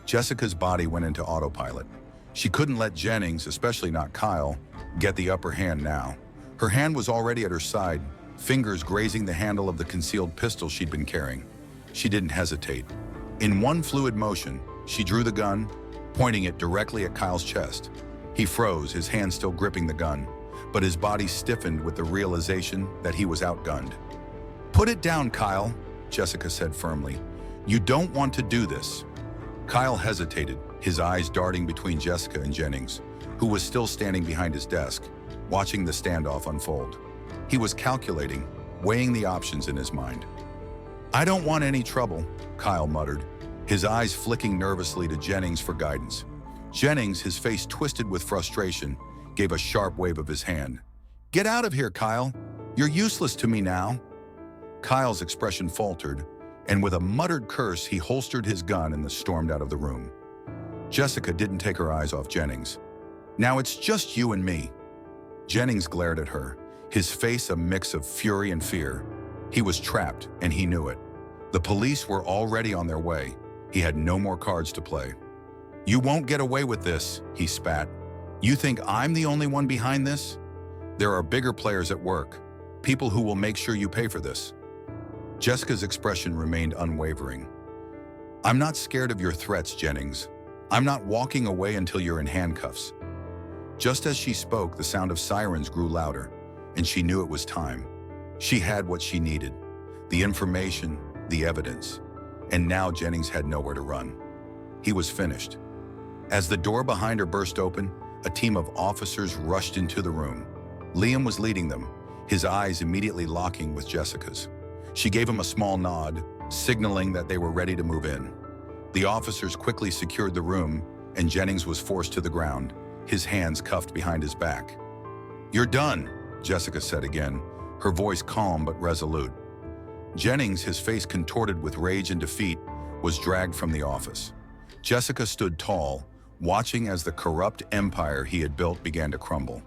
Jessica's body went into autopilot. She couldn't let Jennings, especially not Kyle, get the upper hand now. Her hand was already at her side, fingers grazing the handle of the concealed pistol she'd been carrying. She didn't hesitate. In one fluid motion, she drew the gun, pointing it directly at Kyle's chest. He froze, his hand still gripping the gun, but his body stiffened with the realization that he was outgunned. "Put it down, Kyle," Jessica said firmly. "You don't want to do this." Kyle hesitated, his eyes darting between Jessica and Jennings, who was still standing behind his desk, watching the standoff unfold. He was calculating, weighing the options in his mind. "I don't want any trouble," Kyle muttered, his eyes flicking nervously to Jennings for guidance. Jennings, his face twisted with frustration, gave a sharp wave of his hand. "Get out of here, Kyle. You're useless to me now." Kyle's expression faltered, and with a muttered curse, he holstered his gun and stormed out of the room. Jessica didn't take her eyes off Jennings. "Now it's just you and me." Jennings glared at her, his face a mix of fury and fear. He was trapped, and he knew it. The police were already on their way. He had no more cards to play. "You won't get away with this," he spat. "You think I'm the only one behind this? There are bigger players at work, people who will make sure you pay for this." Jessica's expression remained unwavering. "I'm not scared of your threats, Jennings. I'm not walking away until you're in handcuffs." Just as she spoke, the sound of sirens grew louder, and she knew it was time. She had what she needed, the information, the evidence, and now Jennings had nowhere to run. He was finished. As the door behind her burst open, a team of officers rushed into the room. Liam was leading them, his eyes immediately locking with Jessica's. She gave him a small nod, signaling that they were ready to move in. The officers quickly secured the room, and Jennings was forced to the ground, his hands cuffed behind his back. "You're done," Jessica said again, her voice calm but resolute. Jennings, his face contorted with rage and defeat, was dragged from the office. Jessica stood tall, watching as the corrupt empire he had built began to crumble.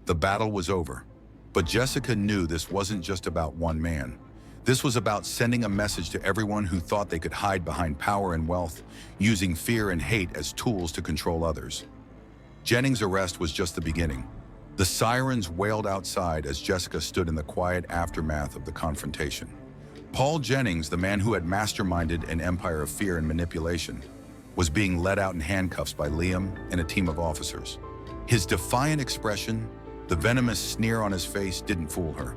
The battle was over, but Jessica knew this wasn't just about one man. This was about sending a message to everyone who thought they could hide behind power and wealth, using fear and hate as tools to control others. Jennings' arrest was just the beginning. The sirens wailed outside as Jessica stood in the quiet aftermath of the confrontation. Paul Jennings, the man who had masterminded an empire of fear and manipulation, was being led out in handcuffs by Liam and a team of officers. His defiant expression, the venomous sneer on his face, didn't fool her.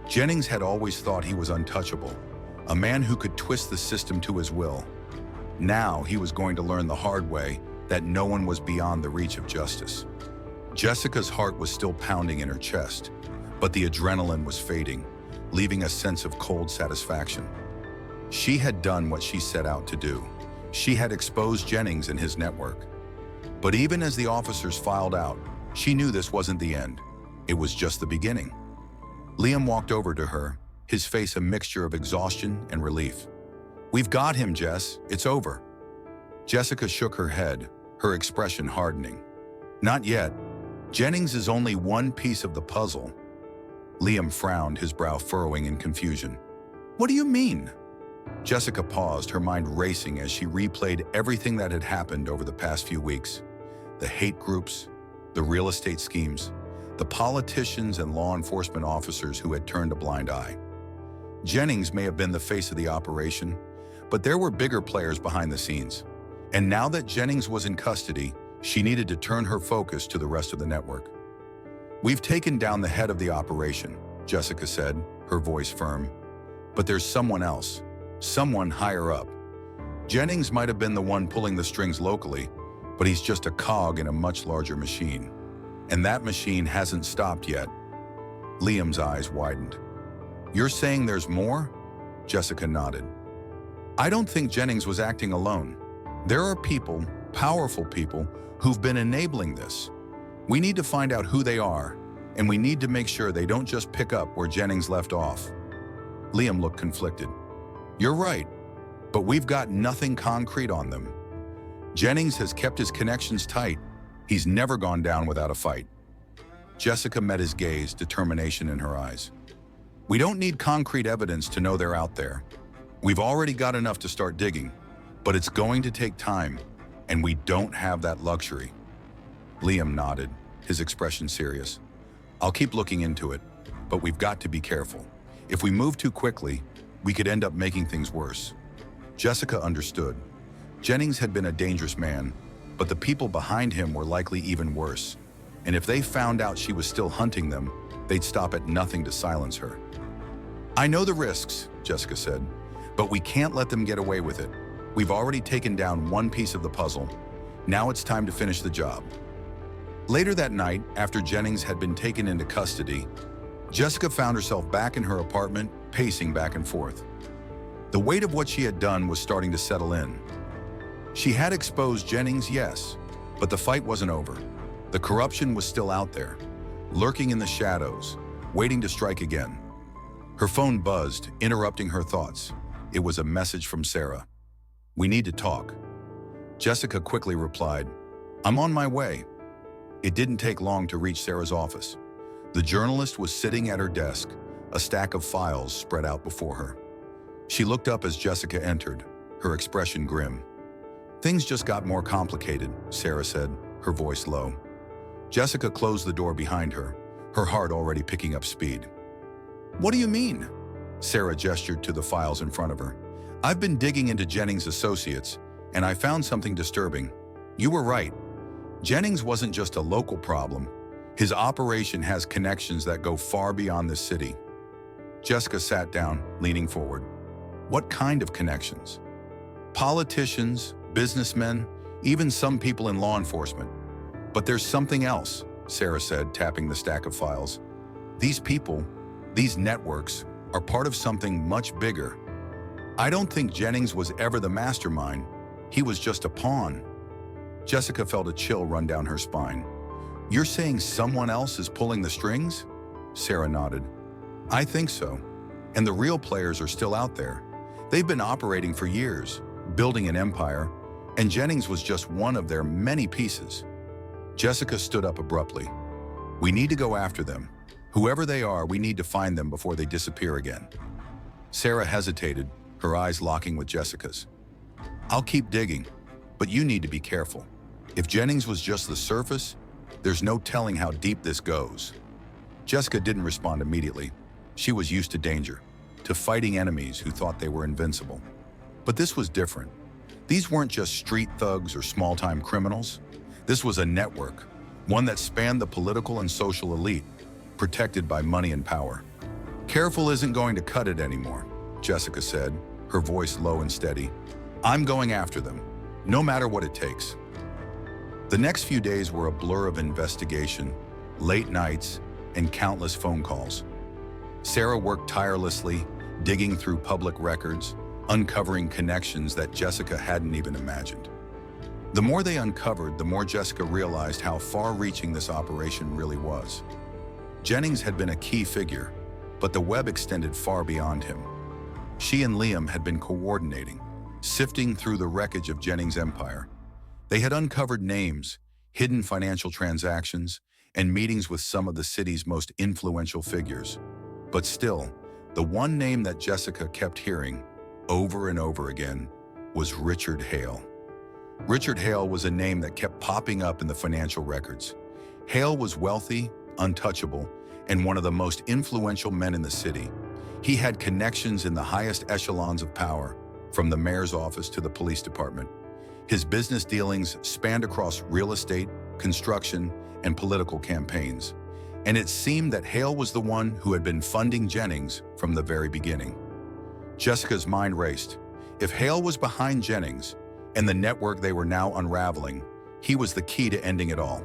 Jennings had always thought he was untouchable, a man who could twist the system to his will. Now he was going to learn the hard way that no one was beyond the reach of justice. Jessica's heart was still pounding in her chest, but the adrenaline was fading, leaving a sense of cold satisfaction. She had done what she set out to do. She had exposed Jennings and his network. But even as the officers filed out, she knew this wasn't the end. It was just the beginning. Liam walked over to her, his face a mixture of exhaustion and relief. "We've got him, Jess. It's over." Jessica shook her head, her expression hardening. "Not yet. Jennings is only one piece of the puzzle." Liam frowned, his brow furrowing in confusion. "What do you mean?" Jessica paused, her mind racing as she replayed everything that had happened over the past few weeks. The hate groups, the real estate schemes, the politicians and law enforcement officers who had turned a blind eye. Jennings may have been the face of the operation, but there were bigger players behind the scenes. And now that Jennings was in custody, she needed to turn her focus to the rest of the network. "We've taken down the head of the operation," Jessica said, her voice firm. "But there's someone else, someone higher up. Jennings might have been the one pulling the strings locally, but he's just a cog in a much larger machine. And that machine hasn't stopped yet." Liam's eyes widened. "You're saying there's more?" Jessica nodded. "I don't think Jennings was acting alone. There are people, powerful people, who've been enabling this. We need to find out who they are, and we need to make sure they don't just pick up where Jennings left off." Liam looked conflicted. "You're right, but we've got nothing concrete on them. Jennings has kept his connections tight. He's never gone down without a fight." Jessica met his gaze, determination in her eyes. "We don't need concrete evidence to know they're out there. We've already got enough to start digging, but it's going to take time, and we don't have that luxury. Liam nodded, his expression serious. I'll keep looking into it, but we've got to be careful. If we move too quickly, we could end up making things worse. Jessica understood. Jennings had been a dangerous man, but the people behind him were likely even worse. And if they found out she was still hunting them, they'd stop at nothing to silence her. I know the risks, Jessica said, but we can't let them get away with it. We've already taken down one piece of the puzzle. Now it's time to finish the job. Later that night, after Jennings had been taken into custody, Jessica found herself back in her apartment, pacing back and forth. The weight of what she had done was starting to settle in. She had exposed Jennings, yes, but the fight wasn't over. The corruption was still out there, lurking in the shadows, waiting to strike again. Her phone buzzed, interrupting her thoughts. It was a message from Sarah. We need to talk. Jessica quickly replied, I'm on my way. It didn't take long to reach Sarah's office. The journalist was sitting at her desk, a stack of files spread out before her. She looked up as Jessica entered, her expression grim. Things just got more complicated, Sarah said, her voice low. Jessica closed the door behind her, her heart already picking up speed. What do you mean? Sarah gestured to the files in front of her. I've been digging into Jennings' associates, and I found something disturbing. You were right. Jennings wasn't just a local problem. His operation has connections that go far beyond this city. Jessica sat down, leaning forward. What kind of connections? Politicians, businessmen, even some people in law enforcement. But there's something else, Sarah said, tapping the stack of files. These people, these networks, are part of something much bigger. I don't think Jennings was ever the mastermind. He was just a pawn. Jessica felt a chill run down her spine. You're saying someone else is pulling the strings? Sarah nodded. I think so. And the real players are still out there. They've been operating for years, building an empire, and Jennings was just one of their many pieces. Jessica stood up abruptly. We need to go after them. Whoever they are, we need to find them before they disappear again. Sarah hesitated, her eyes locking with Jessica's. I'll keep digging, but you need to be careful. If Jennings was just the surface, there's no telling how deep this goes. Jessica didn't respond immediately. She was used to danger, to fighting enemies who thought they were invincible. But this was different. These weren't just street thugs or small-time criminals. This was a network, one that spanned the political and social elite, protected by money and power. Careful isn't going to cut it anymore, Jessica said, her voice low and steady. I'm going after them, no matter what it takes. The next few days were a blur of investigation, late nights, and countless phone calls. Sarah worked tirelessly, digging through public records, uncovering connections that Jessica hadn't even imagined. The more they uncovered, the more Jessica realized how far-reaching this operation really was. Jennings had been a key figure, but the web extended far beyond him. She and Liam had been coordinating, sifting through the wreckage of Jennings' empire. They had uncovered names, hidden financial transactions, and meetings with some of the city's most influential figures. But still, the one name that Jessica kept hearing, over and over again, was Richard Hale. Richard Hale was a name that kept popping up in the financial records. Hale was wealthy, untouchable, and one of the most influential men in the city. He had connections in the highest echelons of power, from the mayor's office to the police department. His business dealings spanned across real estate, construction, and political campaigns. And it seemed that Hale was the one who had been funding Jennings from the very beginning. Jessica's mind raced. If Hale was behind Jennings and the network they were now unraveling, he was the key to ending it all.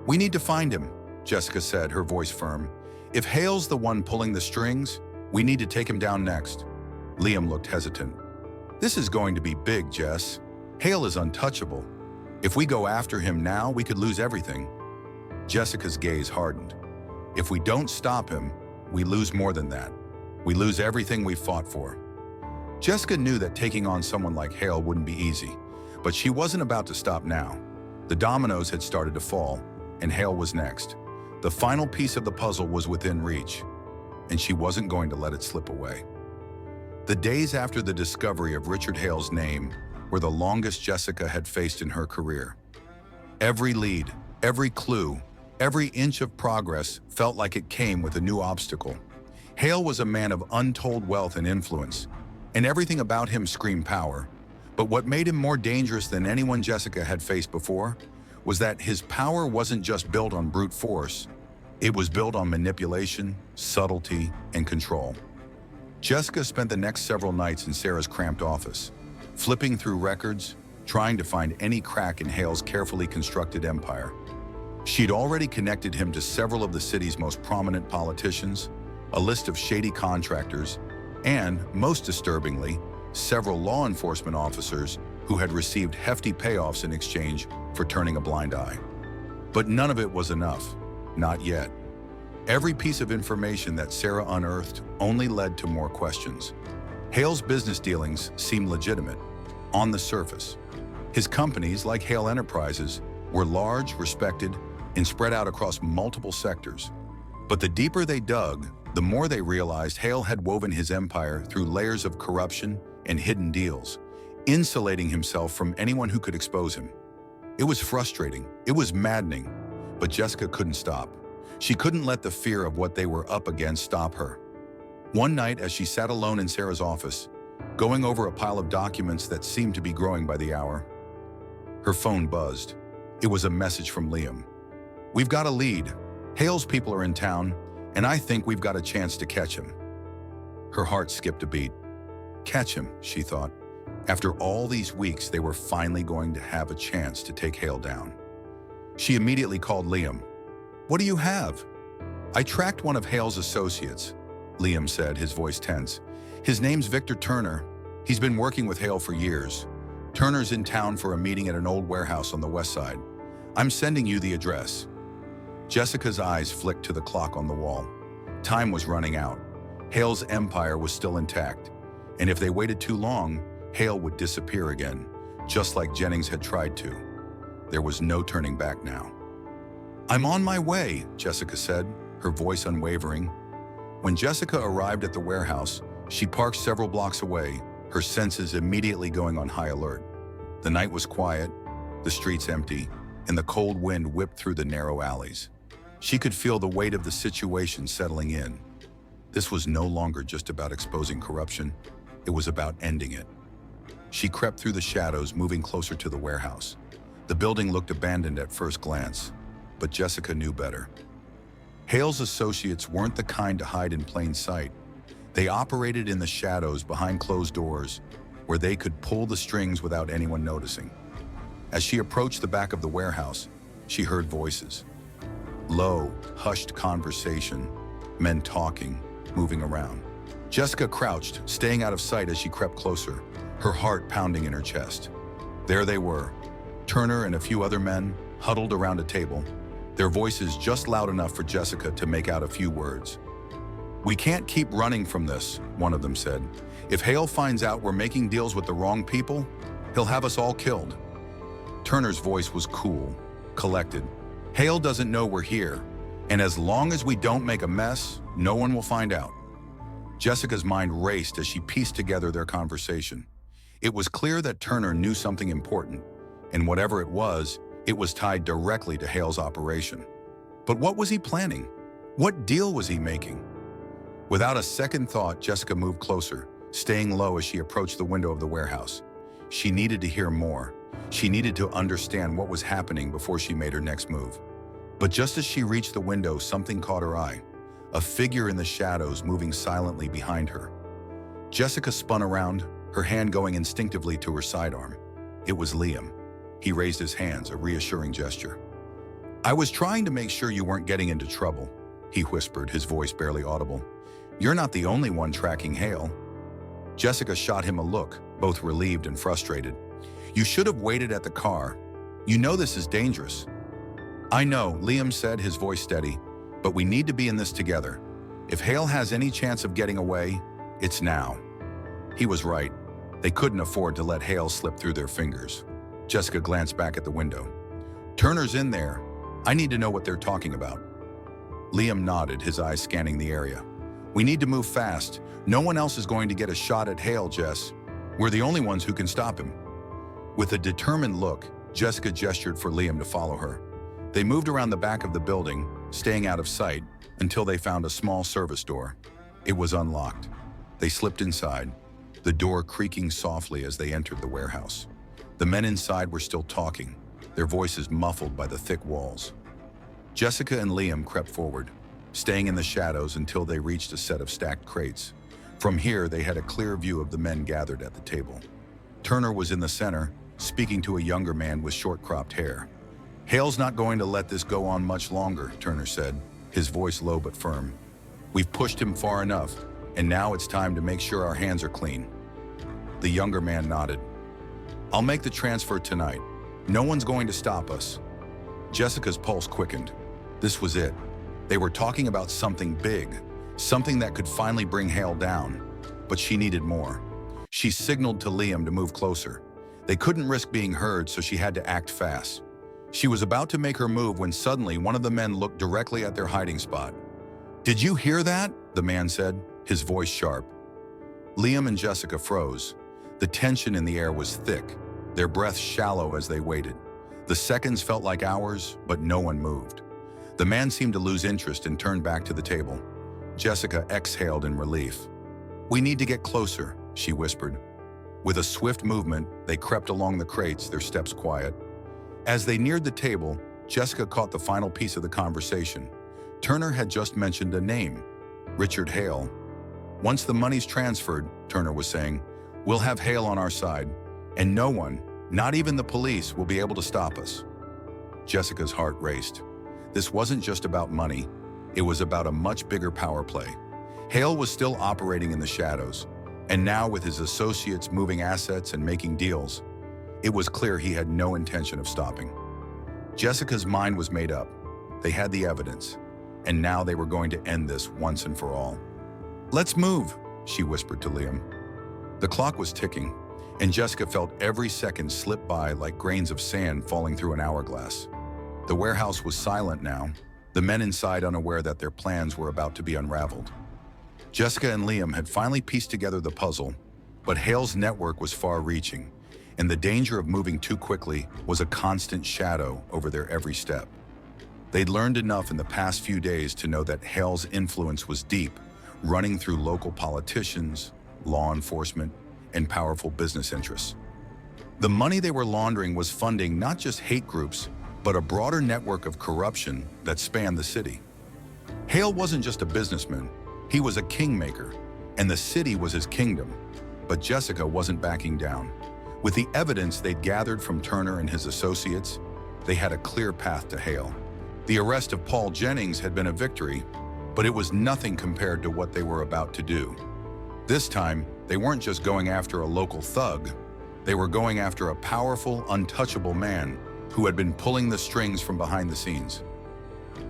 We need to find him, Jessica said, her voice firm. If Hale's the one pulling the strings, we need to take him down next. Liam looked hesitant. This is going to be big, Jess. Hale is untouchable. If we go after him now, we could lose everything. Jessica's gaze hardened. If we don't stop him, we lose more than that. We lose everything we fought for. Jessica knew that taking on someone like Hale wouldn't be easy, but she wasn't about to stop now. The dominoes had started to fall, and Hale was next. The final piece of the puzzle was within reach, and she wasn't going to let it slip away. The days after the discovery of Richard Hale's name were the longest Jessica had faced in her career. Every lead, every clue, every inch of progress felt like it came with a new obstacle. Hale was a man of untold wealth and influence, and everything about him screamed power. But what made him more dangerous than anyone Jessica had faced before was that his power wasn't just built on brute force. It was built on manipulation, subtlety, and control. Jessica spent the next several nights in Sarah's cramped office, flipping through records, trying to find any crack in Hale's carefully constructed empire. She'd already connected him to several of the city's most prominent politicians, a list of shady contractors, and, most disturbingly, several law enforcement officers who had received hefty payoffs in exchange for turning a blind eye. But none of it was enough. Not yet. Every piece of information that Sarah unearthed only led to more questions. Hale's business dealings seemed legitimate, on the surface. His companies, like Hale Enterprises, were large, respected, and spread out across multiple sectors. But the deeper they dug, the more they realized Hale had woven his empire through layers of corruption and hidden deals, insulating himself from anyone who could expose him. It was frustrating, it was maddening, but Jessica couldn't stop. She couldn't let the fear of what they were up against stop her. One night, as she sat alone in Sarah's office, going over a pile of documents that seemed to be growing by the hour, her phone buzzed. It was a message from Liam. "We've got a lead. Hale's people are in town, and I think we've got a chance to catch him." Her heart skipped a beat. Catch him, she thought. After all these weeks, they were finally going to have a chance to take Hale down. She immediately called Liam. "What do you have?" "I tracked one of Hale's associates," Liam said, his voice tense. "His name's Victor Turner. He's been working with Hale for years. Turner's in town for a meeting at an old warehouse on the west side. I'm sending you the address." Jessica's eyes flicked to the clock on the wall. Time was running out. Hale's empire was still intact, and if they waited too long, Hale would disappear again, just like Jennings had tried to. There was no turning back now. "I'm on my way," Jessica said, her voice unwavering. When Jessica arrived at the warehouse, she parked several blocks away, her senses immediately going on high alert. The night was quiet, the streets empty, and the cold wind whipped through the narrow alleys. She could feel the weight of the situation settling in. This was no longer just about exposing corruption, it was about ending it. She crept through the shadows, moving closer to the warehouse. The building looked abandoned at first glance, but Jessica knew better. Hale's associates weren't the kind to hide in plain sight. They operated in the shadows behind closed doors, where they could pull the strings without anyone noticing. As she approached the back of the warehouse, she heard voices. Low, hushed conversation, men talking, moving around. Jessica crouched, staying out of sight as she crept closer, her heart pounding in her chest. There they were, Turner and a few other men, huddled around a table, their voices just loud enough for Jessica to make out a few words. "We can't keep running from this," one of them said. "If Hale finds out we're making deals with the wrong people, he'll have us all killed." Turner's voice was cool, collected. "Hale doesn't know we're here, and as long as we don't make a mess, no one will find out." Jessica's mind raced as she pieced together their conversation. It was clear that Turner knew something important, and whatever it was tied directly to Hale's operation. But what was he planning? What deal was he making? Without a second thought, Jessica moved closer, staying low as she approached the window of the warehouse. She needed to hear more. She needed to understand what was happening before she made her next move. But just as she reached the window, something caught her eye. A figure in the shadows moving silently behind her. Jessica spun around, her hand going instinctively to her sidearm. It was Liam. He raised his hands, a reassuring gesture. "I was trying to make sure you weren't getting into trouble," he whispered, his voice barely audible. "You're not the only one tracking Hale." Jessica shot him a look, both relieved and frustrated. "You should have waited at the car. You know this is dangerous." "I know," Liam said, his voice steady, "but we need to be in this together. If Hale has any chance of getting away, it's now." He was right. They couldn't afford to let Hale slip through their fingers. Jessica glanced back at the window. "Turner's in there. I need to know what they're talking about." Liam nodded, his eyes scanning the area. We need to move fast. No one else is going to get a shot at Hale, Jess. We're the only ones who can stop him." With a determined look, Jessica gestured for Liam to follow her. They moved around the back of the building, staying out of sight, until they found a small service door. It was unlocked. They slipped inside, the door creaking softly as they entered the warehouse. The men inside were still talking, their voices muffled by the thick walls. Jessica and Liam crept forward, staying in the shadows until they reached a set of stacked crates. From here, they had a clear view of the men gathered at the table. Turner was in the center, speaking to a younger man with short-cropped hair. "Hale's not going to let this go on much longer," Turner said, his voice low but firm. "We've pushed him far enough, and now it's time to make sure our hands are clean." The younger man nodded. "I'll make the transfer tonight. No one's going to stop us." Jessica's pulse quickened. This was it. They were talking about something big, something that could finally bring Hale down. But she needed more. She signaled to Liam to move closer. They couldn't risk being heard, so she had to act fast. She was about to make her move when suddenly one of the men looked directly at their hiding spot. "Did you hear that?" the man said, his voice sharp. Liam and Jessica froze. The tension in the air was thick, their breaths shallow as they waited. The seconds felt like hours, but no one moved. The man seemed to lose interest and turned back to the table. Jessica exhaled in relief. "We need to get closer," she whispered. With a swift movement, they crept along the crates, their steps quiet. As they neared the table, Jessica caught the final piece of the conversation. Turner had just mentioned a name, Richard Hale. "Once the money's transferred," Turner was saying, "we'll have Hale on our side, and no one, not even the police, will be able to stop us." Jessica's heart raced. This wasn't just about money. It was about a much bigger power play. Hale was still operating in the shadows, and now with his associates moving assets and making deals, it was clear he had no intention of stopping. Jessica's mind was made up. They had the evidence, and now they were going to end this once and for all. "Let's move," she whispered to Liam. The clock was ticking, and Jessica felt every second slip by like grains of sand falling through an hourglass. The warehouse was silent now, the men inside unaware that their plans were about to be unraveled. Jessica and Liam had finally pieced together the puzzle, but Hale's network was far-reaching, and the danger of moving too quickly was a constant shadow over their every step. They'd learned enough in the past few days to know that Hale's influence was deep, running through local politicians, law enforcement, and powerful business interests. The money they were laundering was funding not just hate groups, but a broader network of corruption that spanned the city. Hale wasn't just a businessman, he was a kingmaker, and the city was his kingdom. But Jessica wasn't backing down. With the evidence they'd gathered from Turner and his associates, they had a clear path to Hale. The arrest of Paul Jennings had been a victory, but it was nothing compared to what they were about to do. This time, they weren't just going after a local thug, they were going after a powerful, untouchable man who had been pulling the strings from behind the scenes.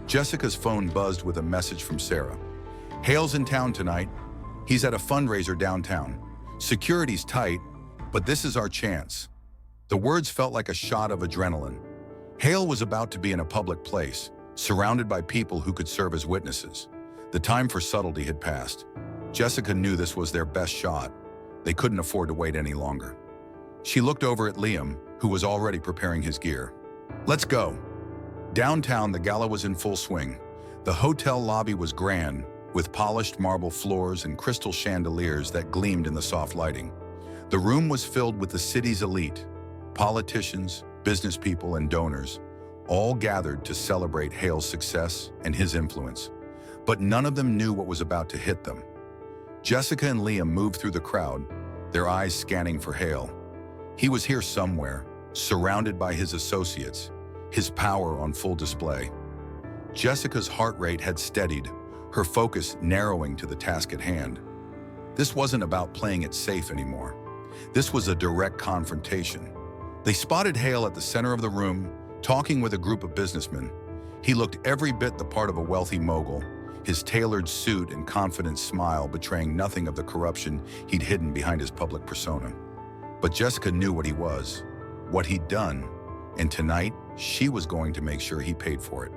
Jessica's phone buzzed with a message from Sarah. "Hale's in town tonight. He's at a fundraiser downtown. Security's tight, but this is our chance." The words felt like a shot of adrenaline. Hale was about to be in a public place, surrounded by people who could serve as witnesses. The time for subtlety had passed. Jessica knew this was their best shot. They couldn't afford to wait any longer. She looked over at Liam, who was already preparing his gear. "Let's go." Downtown, the gala was in full swing. The hotel lobby was grand, with polished marble floors and crystal chandeliers that gleamed in the soft lighting. The room was filled with the city's elite, politicians, business people, and donors, all gathered to celebrate Hale's success and his influence. But none of them knew what was about to hit them. Jessica and Liam moved through the crowd, their eyes scanning for Hale. He was here somewhere, surrounded by his associates, his power on full display. Jessica's heart rate had steadied, her focus narrowing to the task at hand. This wasn't about playing it safe anymore. This was a direct confrontation. They spotted Hale at the center of the room, talking with a group of businessmen. He looked every bit the part of a wealthy mogul, his tailored suit and confident smile betraying nothing of the corruption he'd hidden behind his public persona. But Jessica knew what he was, what he'd done, and tonight she was going to make sure he paid for it.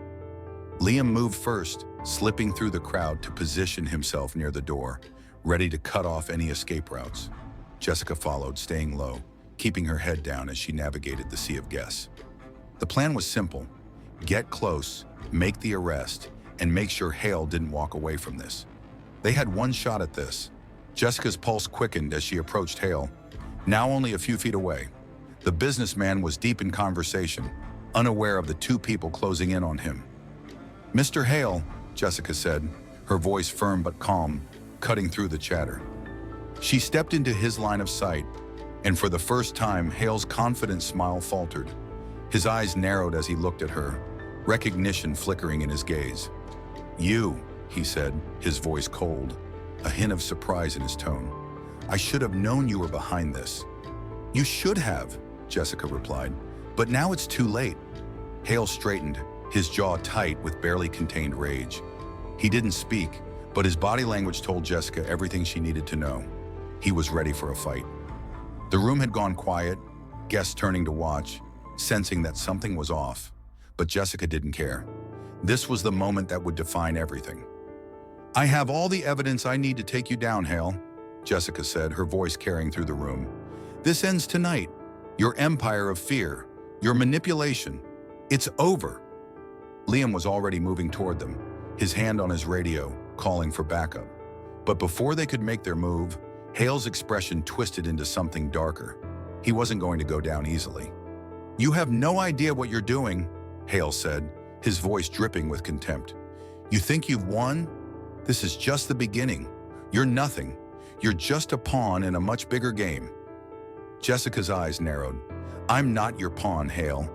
Liam moved first, slipping through the crowd to position himself near the door, ready to cut off any escape routes. Jessica followed, staying low, keeping her head down as she navigated the sea of guests. The plan was simple: get close, make the arrest, and make sure Hale didn't walk away from this. They had one shot at this. Jessica's pulse quickened as she approached Hale, now only a few feet away. The businessman was deep in conversation, unaware of the two people closing in on him. "Mr. Hale," Jessica said, her voice firm but calm, cutting through the chatter. She stepped into his line of sight, and for the first time, Hale's confident smile faltered. His eyes narrowed as he looked at her, recognition flickering in his gaze. "You," he said, his voice cold, a hint of surprise in his tone. "I should have known you were behind this." "You should have," Jessica replied, "but now it's too late." Hale straightened, his jaw tight with barely contained rage. He didn't speak, but his body language told Jessica everything she needed to know. He was ready for a fight. The room had gone quiet, guests turning to watch, sensing that something was off, but Jessica didn't care. This was the moment that would define everything. "I have all the evidence I need to take you down, Hale," Jessica said, her voice carrying through the room. "This ends tonight. Your empire of fear, your manipulation. It's over." Liam was already moving toward them, his hand on his radio, calling for backup. But before they could make their move, Hale's expression twisted into something darker. He wasn't going to go down easily. "You have no idea what you're doing," Hale said, his voice dripping with contempt. "You think you've won? This is just the beginning. You're nothing. You're just a pawn in a much bigger game." Jessica's eyes narrowed. "I'm not your pawn, Hale.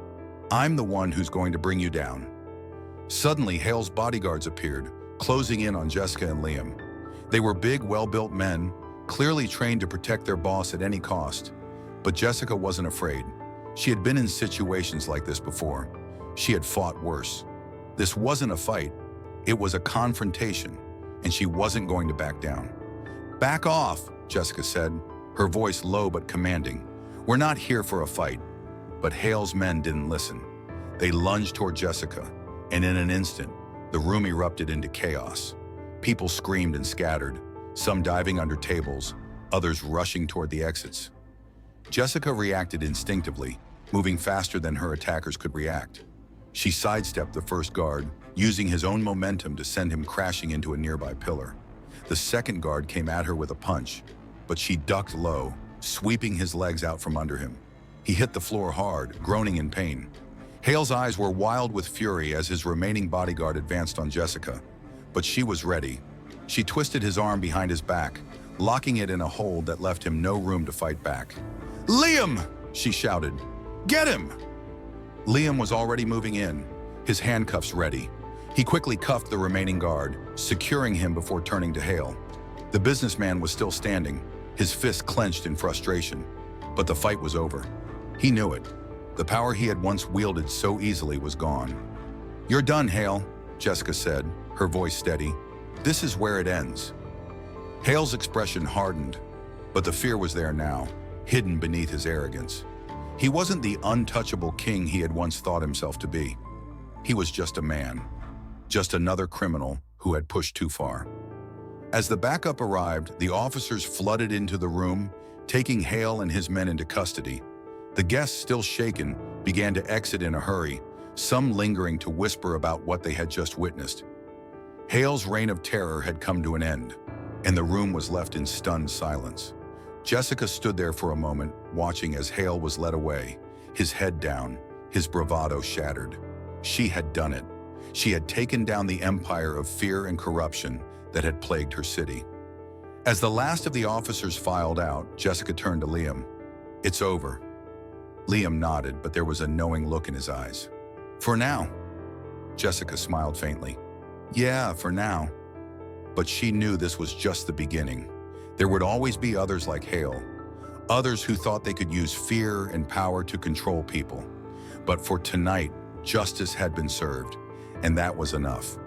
I'm the one who's going to bring you down." Suddenly, Hale's bodyguards appeared, closing in on Jessica and Liam. They were big, well-built men, clearly trained to protect their boss at any cost. But Jessica wasn't afraid. She had been in situations like this before. She had fought worse. This wasn't a fight. It was a confrontation, and she wasn't going to back down. "Back off," Jessica said, her voice low but commanding. "We're not here for a fight." But Hale's men didn't listen. They lunged toward Jessica, and in an instant, the room erupted into chaos. People screamed and scattered, some diving under tables, others rushing toward the exits. Jessica reacted instinctively, moving faster than her attackers could react. She sidestepped the first guard, using his own momentum to send him crashing into a nearby pillar. The second guard came at her with a punch, but she ducked low, sweeping his legs out from under him. He hit the floor hard, groaning in pain. Hale's eyes were wild with fury as his remaining bodyguard advanced on Jessica, but she was ready. She twisted his arm behind his back, locking it in a hold that left him no room to fight back. "Liam!" she shouted. "Get him!" Liam was already moving in, his handcuffs ready. He quickly cuffed the remaining guard, securing him before turning to Hale. The businessman was still standing, his fists clenched in frustration. But the fight was over. He knew it. The power he had once wielded so easily was gone. "You're done, Hale," Jessica said, her voice steady. "This is where it ends." Hale's expression hardened, but the fear was there now, hidden beneath his arrogance. He wasn't the untouchable king he had once thought himself to be. He was just a man, just another criminal who had pushed too far. As the backup arrived, the officers flooded into the room, taking Hale and his men into custody. The guests, still shaken, began to exit in a hurry, some lingering to whisper about what they had just witnessed. Hale's reign of terror had come to an end, and the room was left in stunned silence. Jessica stood there for a moment, watching as Hale was led away, his head down, his bravado shattered. She had done it. She had taken down the empire of fear and corruption that had plagued her city. As the last of the officers filed out, Jessica turned to Liam. "It's over." Liam nodded, but there was a knowing look in his eyes. "For now." Jessica smiled faintly. "Yeah, for now." But she knew this was just the beginning. There would always be others like Hale, others who thought they could use fear and power to control people. But for tonight, justice had been served, and that was enough.